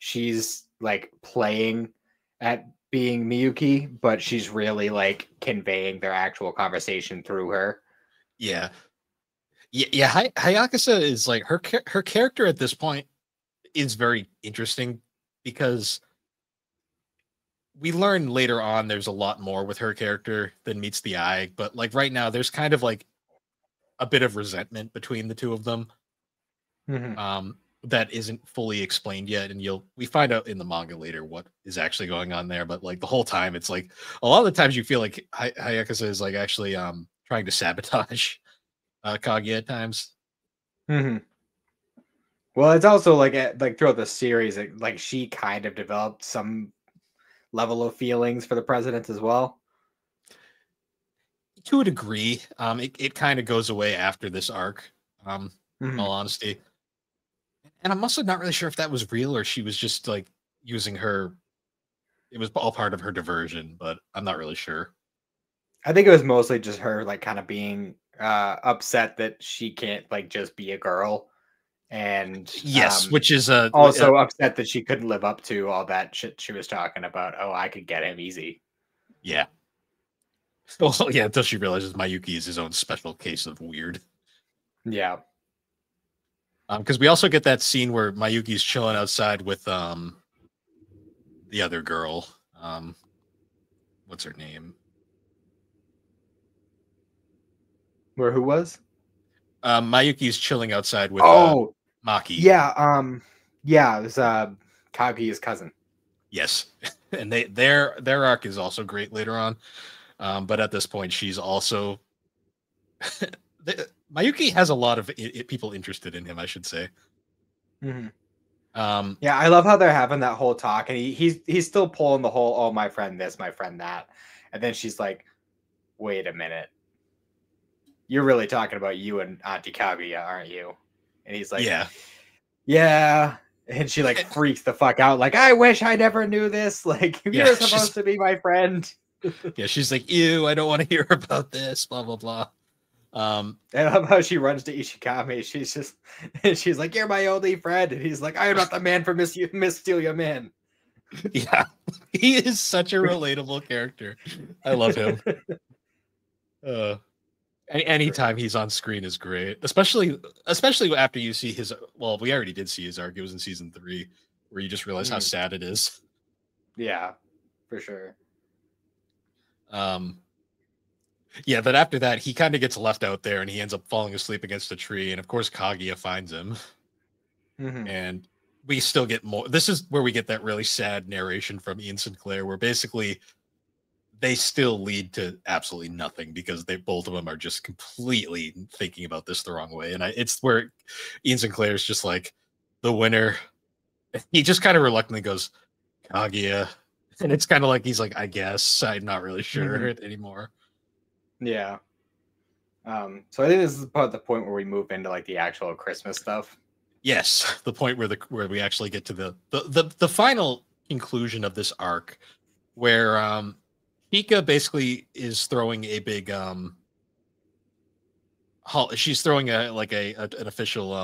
she's like playing at being Miyuki, but she's really like conveying their actual conversation through her. Yeah. Hayakasa is like her character at this point is very interesting because we learn later on there's a lot more with her character than meets the eye, but like right now there's kind of like a bit of resentment between the two of them. That isn't fully explained yet, and we find out in the manga later what is actually going on there, but like the whole time it's like a lot of the times you feel like Hayakasa is like actually trying to sabotage Kaguya at times. Well, it's also like throughout the series, like she kind of developed some level of feelings for the president as well. To a degree, it kind of goes away after this arc. In all honesty, and I'm also not really sure if that was real or she was just like using her. It was all part of her diversion, but I'm not really sure. I think it was mostly just her like kind of being upset that she can't like just be a girl, and yes, which is also upset that she couldn't live up to all that shit she was talking about. Oh, I could get him easy. Yeah. Well, yeah, until she realizes Mayuki is his own special case of weird. Yeah. Because we also get that scene where Mayuki's chilling outside with the other girl. What's her name? Who was? Mayuki's chilling outside with Maki. Yeah, yeah, it was Kaguya's cousin. Yes. And their arc is also great later on. But at this point, she's also Mayuki has a lot of people interested in him, I should say. Yeah, I love how they're having that whole talk, and he's still pulling the whole, oh, my friend this, my friend that, and then she's like, wait a minute, you're really talking about you and Auntie Kaguya, aren't you? And he's like, yeah, and she like freaks the fuck out, like, I wish I never knew this, like, you're supposed to be my friend. Yeah, she's like, ew, I don't want to hear about this, blah blah blah. I love how she runs to Ishikami. She's like, you're my only friend. And he's like, I am not the man for Miss Celia Man. Yeah, he is such a relatable character. I love him. Anytime he's on screen is great, especially after you see his. Well, we already did see his arc. It was in season 3, where you just realize how Mm, sad it is. yeah, for sure. Um, yeah, but after that, he kind of gets left out there, and he ends up falling asleep against a tree. And of course, Kaguya finds him, Hmm. and we still get more. This is where we get that really sad narration from Ian Sinclair, where basically they still lead to absolutely nothing because they both of them are just completely thinking about this the wrong way. And it's where Ian Sinclair is just like the winner. He just kind of reluctantly goes Kaguya, and it's kind of like he's like, I guess I'm not really Hmm. sure anymore. Yeah. So I think this is about the point where we move into like the actual Christmas stuff. Yes, the point where we actually get to the final conclusion of this arc, where Pika basically is throwing a big she's throwing an official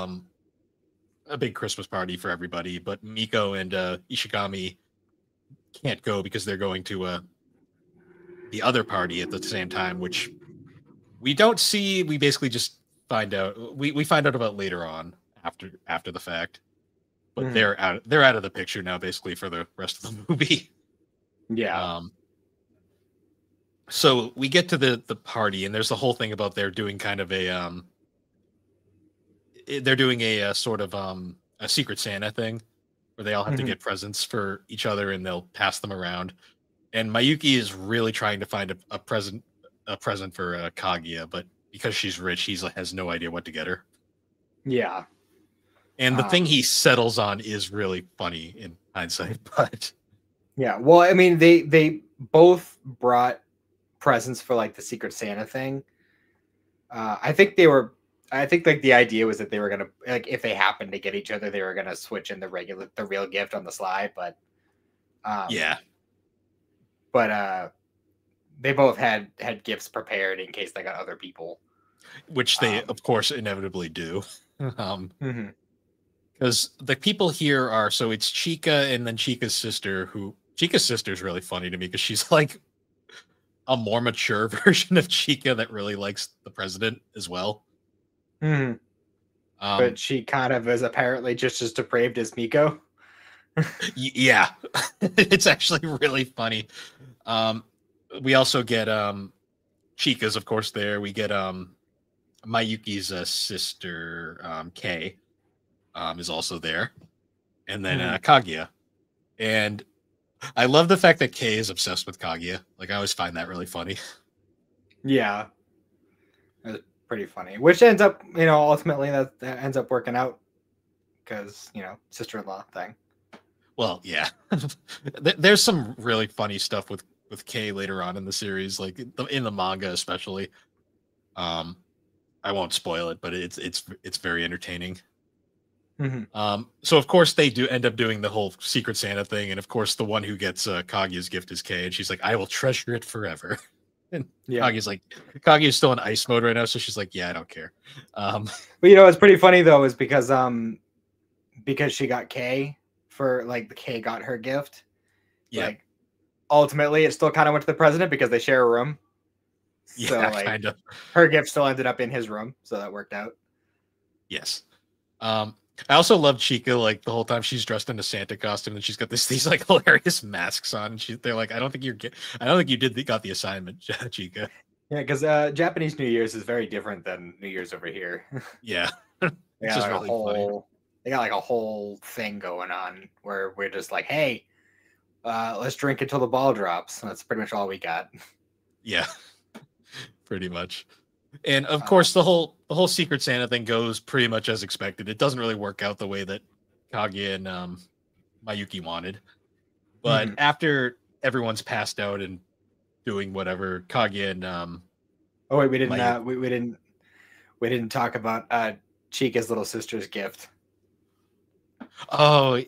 a big Christmas party for everybody, but Miko and Ishigami can't go because they're going to the other party at the same time, which we don't see. We basically just find out. We find out about later on after the fact. But Hmm. they're out of the picture now, basically for the rest of the movie. Yeah. Um, so we get to the party, and there's the whole thing about they're doing kind of a they're doing a sort of a secret Santa thing where they all have to Hmm. get presents for each other and they'll pass them around. And Mayuki is really trying to find a present for Kaguya, but because she's rich, he has no idea what to get her. Yeah. And the thing Um, he settles on is really funny in hindsight, but yeah. Well, I mean, they both brought presents for like the Secret Santa thing. I think they were. I think like the idea was that they were gonna like if they happened to get each other, they were gonna switch in the real gift on the sly. Um, yeah, but they both had gifts prepared in case they got other people. which they Um, of course inevitably do. um, mhm. because the people here are so it's Chica and then Chica's sister. Who Chica's sister is really funny to me because she's like a more mature version of Chica that really likes the president as well. Mhm. Um, But she kind of is apparently just as depraved as Miko. yeah, it's actually really funny. Um, we also get Chica's, of course. There we get Mayuki's sister Kei is also there, and then Mhm. Kaguya. And I love the fact that Kei is obsessed with Kaguya. Like I always find that really funny. Yeah, it was pretty funny. Which ends up, ultimately that ends up working out because sister-in-law thing. Well, yeah, there's some really funny stuff with Kei later on in the series, like in the manga especially. Um, I won't spoil it, but it's very entertaining. Mhm. So of course they do end up doing the whole Secret Santa thing, and of course the one who gets Kaguya's gift is Kei, and she's like, "I will treasure it forever." And Yeah. Kaguya's like, Kaguya's still in ice mode right now, so she's like, "Yeah, I don't care." Um, But it's pretty funny though, is because she got K for like the K got her gift. yeah, Like ultimately, it still kind of went to the president because they share a room. So yeah, like kind of. her gift still ended up in his room, so that worked out. Yes. Um, I also love Chica. Like the whole time she's dressed in a Santa costume, and she's got these like hilarious masks on. And they're like, I don't think you got the assignment, Chica. Yeah, because Japanese New Year's is very different than New Year's over here. Yeah, they which got is like a really funny. whole they got like a whole thing going on where we're just like, hey, let's drink until the ball drops. That's pretty much all we got. Yeah, pretty much. And of course, Um, the whole Secret Santa thing goes pretty much as expected. It doesn't really work out the way that Kaguya and Mayuki wanted. But mhm. after everyone's passed out and doing whatever, Kaguya and Oh wait, we didn't Mayuki. we didn't talk about Chica's little sister's gift. Oh,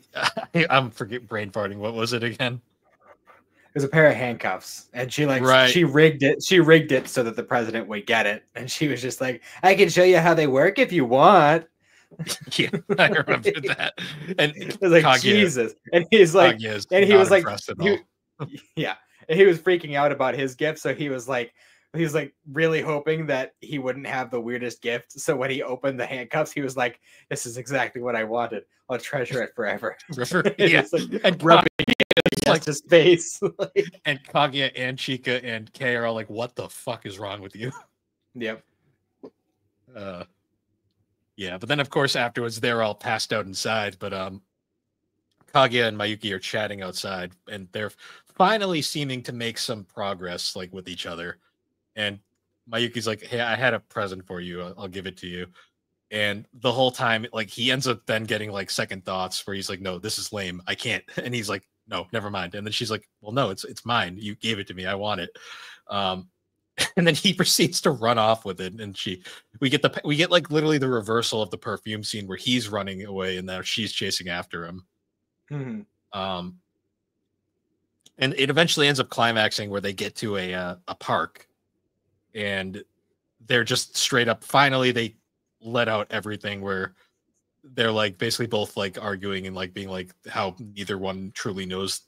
I'm forget brain farting. What was it again? It was a pair of handcuffs, and Right. she rigged it. She rigged it so that the president would get it, and she was just like, "I can show you how they work if you want." Yeah, I remember that. And I was like, Kaguya, Jesus. And he's like, Kaguya is and he not was like, impressed at he, all. yeah. And he was freaking out about his gift. So he was like, he was like really hoping that he wouldn't have the weirdest gift. So when he opened the handcuffs, he was like, "This is exactly what I wanted. I'll treasure it forever." Yeah, It's like and rubbing Kaguya, against his face. Like, and Kaguya and Chika and Kei are all like, "What the fuck is wrong with you?" yep. Uh, yeah, but then of course afterwards they're all passed out inside. But Kaguya and Mayuki are chatting outside, and they're finally seeming to make some progress, like with each other. And Mayuki's like, "Hey, I had a present for you. I'll give it to you." And the whole time, like he ends up then getting like second thoughts where he's like, "No, this is lame. I can't." And he's like, "No, never mind." And then she's like, "Well, no, it's mine. You gave it to me. I want it." Um, and then he proceeds to run off with it, and we get like literally the reversal of the perfume scene where he's running away and now she's chasing after him. Mm-hmm. Um, and it eventually ends up climaxing where they get to a park, and they're just straight up. Finally, they let out everything where they're like basically both like arguing and like being like how neither one truly knows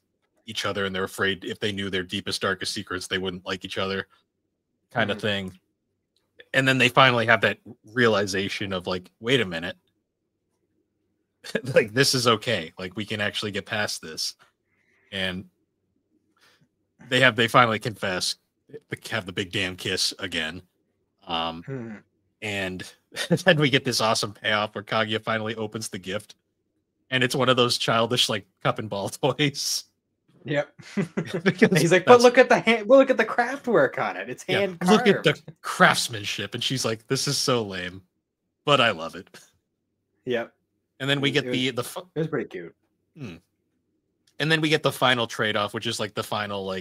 each other, and they're afraid if they knew their deepest darkest secrets they wouldn't like each other, kind of Mm-hmm. thing. And then they finally have that realization of like, wait a minute, like this is okay, like we can actually get past this. And they finally confess, have the big damn kiss again. um Mm-hmm. and then we get this awesome payoff where Kaguya finally opens the gift, and it's one of those childish like cup and ball toys. Yep. And Because he's like, but that's, look at the hand. Well, look at the craft work on it. It's yeah, hand look at the carved. craftsmanship. And she's like, this is so lame, but I love it. Yep. And then It we was. get It was. the It was pretty cute. and then we get the final trade-off, which is like the final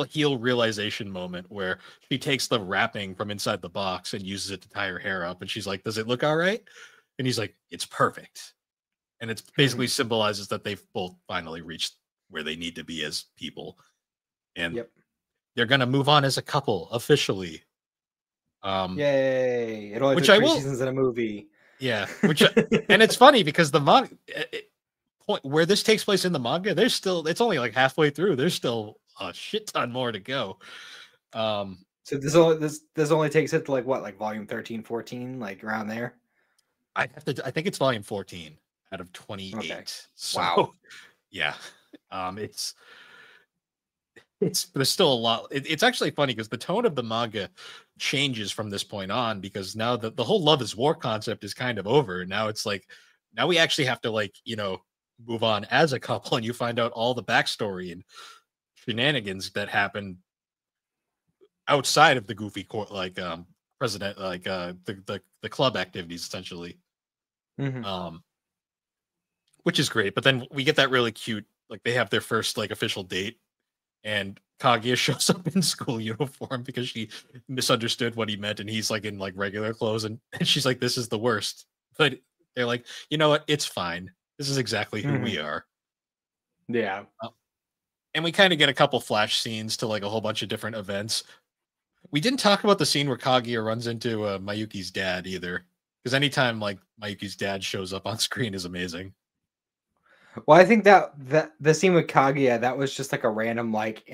heel realization moment where she takes the wrapping from inside the box and uses it to tie her hair up, and she's like, does it look all right? And he's like, it's perfect. And it basically Mm-hmm. symbolizes that they've both finally reached where they need to be as people, and Yep. they're going to move on as a couple officially. Yay! It only Which took I 3 seasons will, in a movie. yeah, which and it's funny because the manga point where this takes place in the manga, there's still, it's only like halfway through, there's still a shit ton more to go. um So this only takes it to like what, like volume 13, 14, like around there. I think it's volume 14 out of Okay. 28. Wow. So yeah, it's there's still a lot. It's actually funny because the tone of the manga changes from this point on, because now the whole love is war concept is kind of over. Now it's like, now we actually have to like, move on as a couple, and you find out all the backstory and shenanigans that happen outside of the goofy court, like president, like the club activities essentially. Mm-hmm. um which is great. But then we get that really cute, like they have their first like official date, and Kaguya shows up in school uniform because she misunderstood what he meant, and he's like in like regular clothes, and she's like, this is the worst. But they're like, you know what, it's fine, this is exactly who Mm-hmm. we are. Yeah. And we kind of get a couple flash scenes to like a whole bunch of different events. We didn't talk about the scene where Kaguya runs into Mayuki's dad either, because anytime like Mayuki's dad shows up on screen is amazing. Well, I think that the scene with Kaguya, that was just like a random like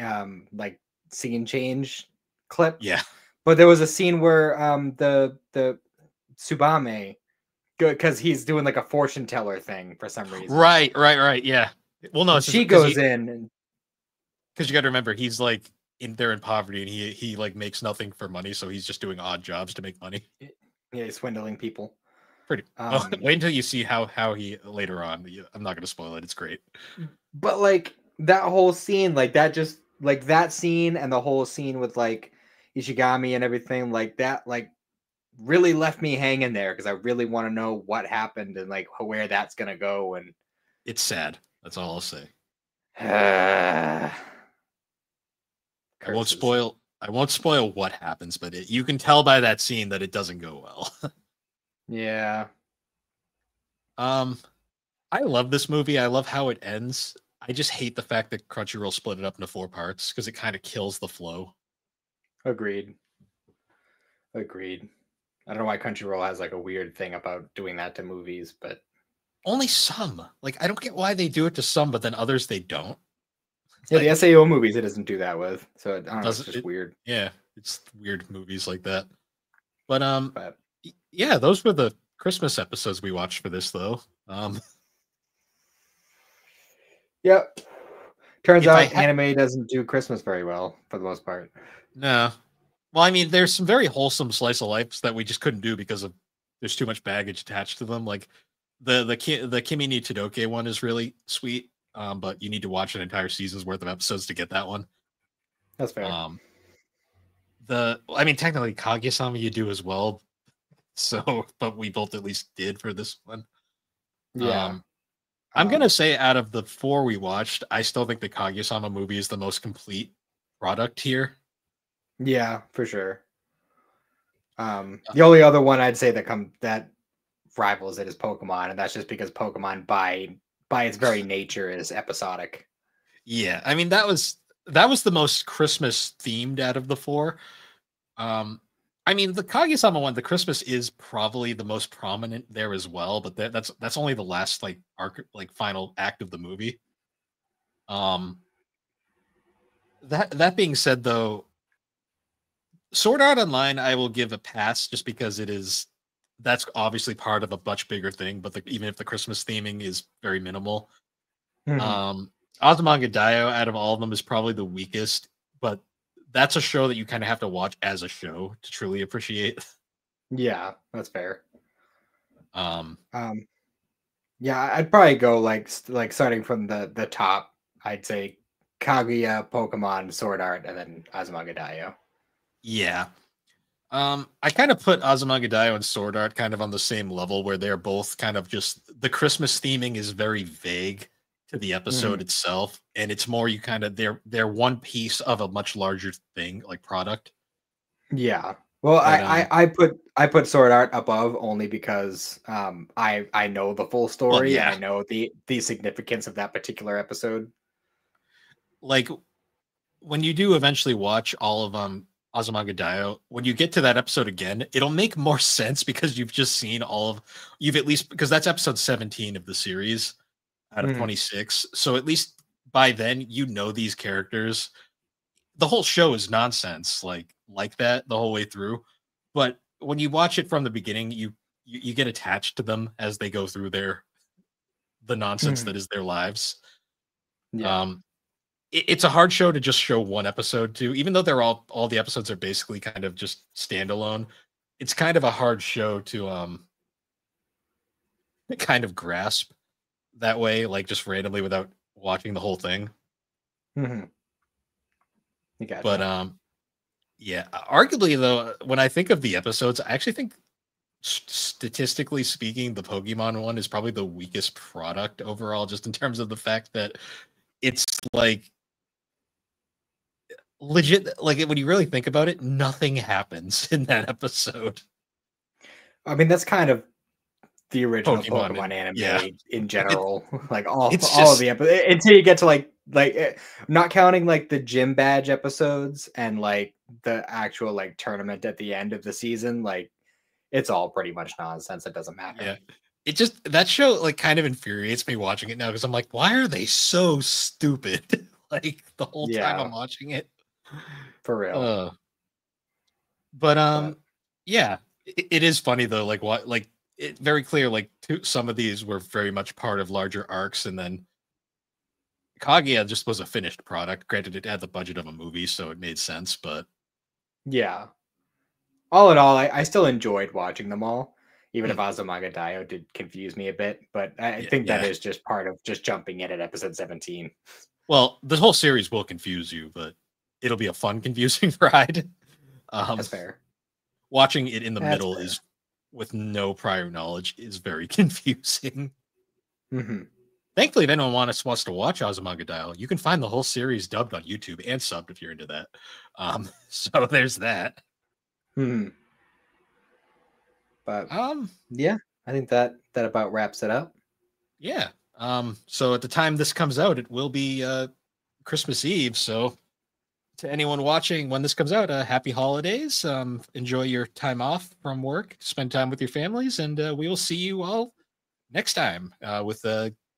scene change clip. Yeah. But there was a scene where the Tsubame, because he's doing like a fortune teller thing for some reason. Right. Yeah. Well, no, And it's just she goes in and because you got to remember he's like in there in poverty, and he like makes nothing for money, so he's just doing odd jobs to make money. yeah, he's swindling people. Pretty. Oh, Um, wait until you see how he later on. I'm not going to spoil it. It's great. but like that whole scene, like that just like that scene and the whole scene with like Ishigami and everything like that, like really left me hanging there because I really want to know what happened and like where that's gonna go. And It's sad. That's all I'll say. I won't curses. spoil. I won't spoil what happens, but you can tell by that scene that it doesn't go well. Yeah. um, I love this movie. I love how it ends. I just hate the fact that Crunchyroll split it up into 4 parts because it kind of kills the flow. Agreed. Agreed. I don't know why Crunchyroll has like a weird thing about doing that to movies, but Only some. Like, I don't get why they do it to some, but then others they don't. Yeah, the SAO movies it doesn't do that with. So I don't know, it's doesn't just it? weird. Yeah, it's weird movies like that. But But yeah, those were the Christmas episodes we watched for this though. yep. Turns If I out had anime doesn't do Christmas very well for the most part. no, well, I mean, there's some very wholesome slice of lives that we just couldn't do because of there's too much baggage attached to them. Like the Kimi ni Todoke one is really sweet, but you need to watch an entire season's worth of episodes to get that one. That's fair. Um, I mean, technically Kaguya-Sama you do as well. So, but we both at least did for this one. Yeah. Um, I'm gonna say out of the four we watched, I still think the Kaguya-Sama movie is the most complete product here. Yeah, for sure. Uh, The only other one I'd say that rivals it is Pokemon, and that's just because Pokemon by its very nature is episodic. yeah, I mean that was the most Christmas themed out of the four. Um, I mean the Kaguya-Sama one, the Christmas is probably the most prominent there as well, but that's only the last like arc, like final act of the movie. Um, that being said, though, Sword Art Online, I will give a pass just because that's obviously part of a much bigger thing. But even if the Christmas theming is very minimal, Mhm. um, Azumanga Daioh out of all of them is probably the weakest. But that's a show that you kind of have to watch as a show to truly appreciate. Yeah, that's fair. Um, Um, yeah, I'd probably go like starting from the top. I'd say Kaguya, Pokemon, Sword Art, and then Azumanga Daioh. yeah. I kind of put Azumanga Daioh and Sword Art kind of on the same level where they're both kind of just the Christmas theming is very vague to the episode Mhm. itself, and it's more you kind of they're one piece of a much larger thing like product. Yeah. Well, But I put Sword Art above only because I know the full well, story and yeah, I know the significance of that particular episode. like when you do eventually watch all of Azumanga Daioh, when you get to that episode again, it'll make more sense because you've just seen you've at least because that's episode 17 of the series out of Mhm. 26. So at least by then you know these characters. The whole show is nonsense like that the whole way through. But when you watch it from the beginning, you get attached to them as they go through the nonsense Mhm. that is their lives. Yeah. Um it's a hard show to just show one episode to, even though they're all the episodes are basically kind of just standalone. It's kind of a hard show to kind of grasp that way, like just randomly without watching the whole thing. Mhm. I But gotcha. yeah, arguably though, when I think of the episodes, I actually think statistically speaking, the Pokemon one is probably the weakest product overall, just in terms of the fact that it's like legit, like when you really think about it, nothing happens in that episode. I mean, that's kind of the original Pokemon Pokemon and yeah, anime in it general. Like it's all of just the episodes until you get to not counting like the gym badge episodes and like the actual like tournament at the end of the season. Like it's all pretty much nonsense. It doesn't matter. yeah. It just that show like kind of infuriates me watching it now because I'm like, why are they so stupid? Like the whole time I'm Yeah, watching it. for real. Uh, but But yeah, it is funny though. Like what, like it very clear. Like some of these were very much part of larger arcs, and then Kaguya just was a finished product. Granted, it had the budget of a movie, so it made sense. But yeah, all in all, I still enjoyed watching them all, even if hmm, Azumanga Daioh did confuse me a bit. But I yeah, think that yeah. is just part of just jumping in at episode 17. Well, the whole series will confuse you, but it'll be a fun confusing ride. Um, That's fair. watching it in the That's middle fair. is with no prior knowledge is very confusing. Hmm. Thankfully, if anyone wants to watch Azumanga Daioh, you can find the whole series dubbed on YouTube and subbed if you're into that. So there's that. Hmm. But Um, yeah, I think that about wraps it up. yeah. So at the time this comes out, it will be Christmas Eve. So to anyone watching when this comes out, happy holidays. Enjoy your time off from work, spend time with your families, and we will see you all next time with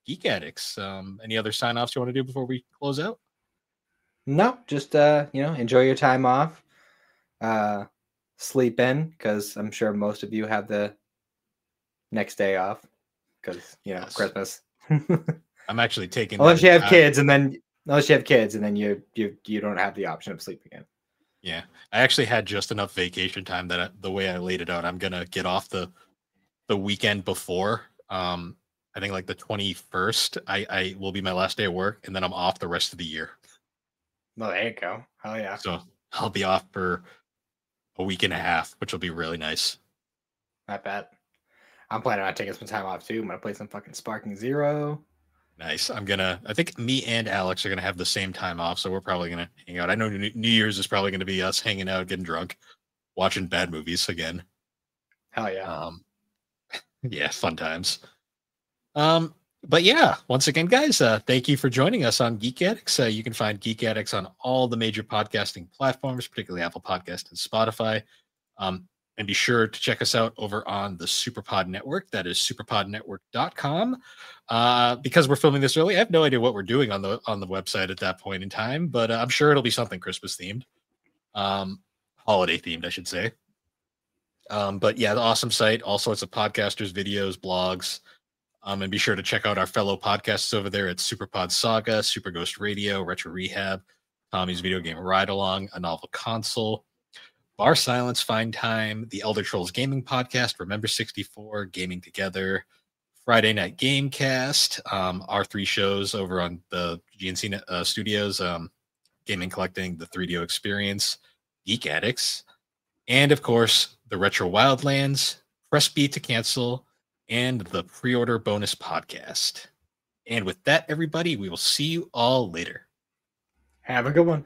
Geek Addicts. Any other sign offs you want to do before we close out? No, just enjoy your time off. Sleep in, because I'm sure most of you have the next day off because Yes. Christmas. I'm actually taking that unless you have entire. kids, and then you don't have the option of sleeping in. Yeah, I actually had just enough vacation time that the way I laid it out, I'm gonna get off the weekend before. I think like the 21st. I will be my last day of work, and then I'm off the rest of the year. Well, there you go. Hell yeah. So I'll be off for a week and a half, which will be really nice. I bet. I'm planning on taking some time off too. I'm gonna play some fucking Sparking Zero. Nice. I think me and Alex are gonna have the same time off, so we're probably gonna hang out. I know New Year's is probably gonna be us hanging out, getting drunk, watching bad movies again. Hell yeah. Um, yeah, fun times. Um, but yeah, once again, guys, thank you for joining us on Geek Addicts. You can find Geek Addicts on all the major podcasting platforms, particularly Apple Podcast and Spotify. Um, and be sure to check us out over on the Superpod Network. That is superpodnetwork.com. Because we're filming this early, I have no idea what we're doing on the website at that point in time, but I'm sure it'll be something Christmas themed, holiday themed, I should say. But yeah, the awesome site, all sorts of podcasters, videos, blogs. And be sure to check out our fellow podcasts over there at Superpod Saga, Super Ghost Radio, Retro Rehab, Tommy's Video Game Ride Along, A Novel Console, Bar Silence, Fine Time, the Elder Trolls Gaming Podcast, Remember 64, Gaming Together, Friday Night Gamecast, our three shows over on the GNC Studios, Gaming Collecting, the 3DO Experience, Geek Addicts, and of course, the Retro Wildlands, Press B to Cancel, and the Pre-Order Bonus Podcast. And with that, everybody, we will see you all later. Have a good one.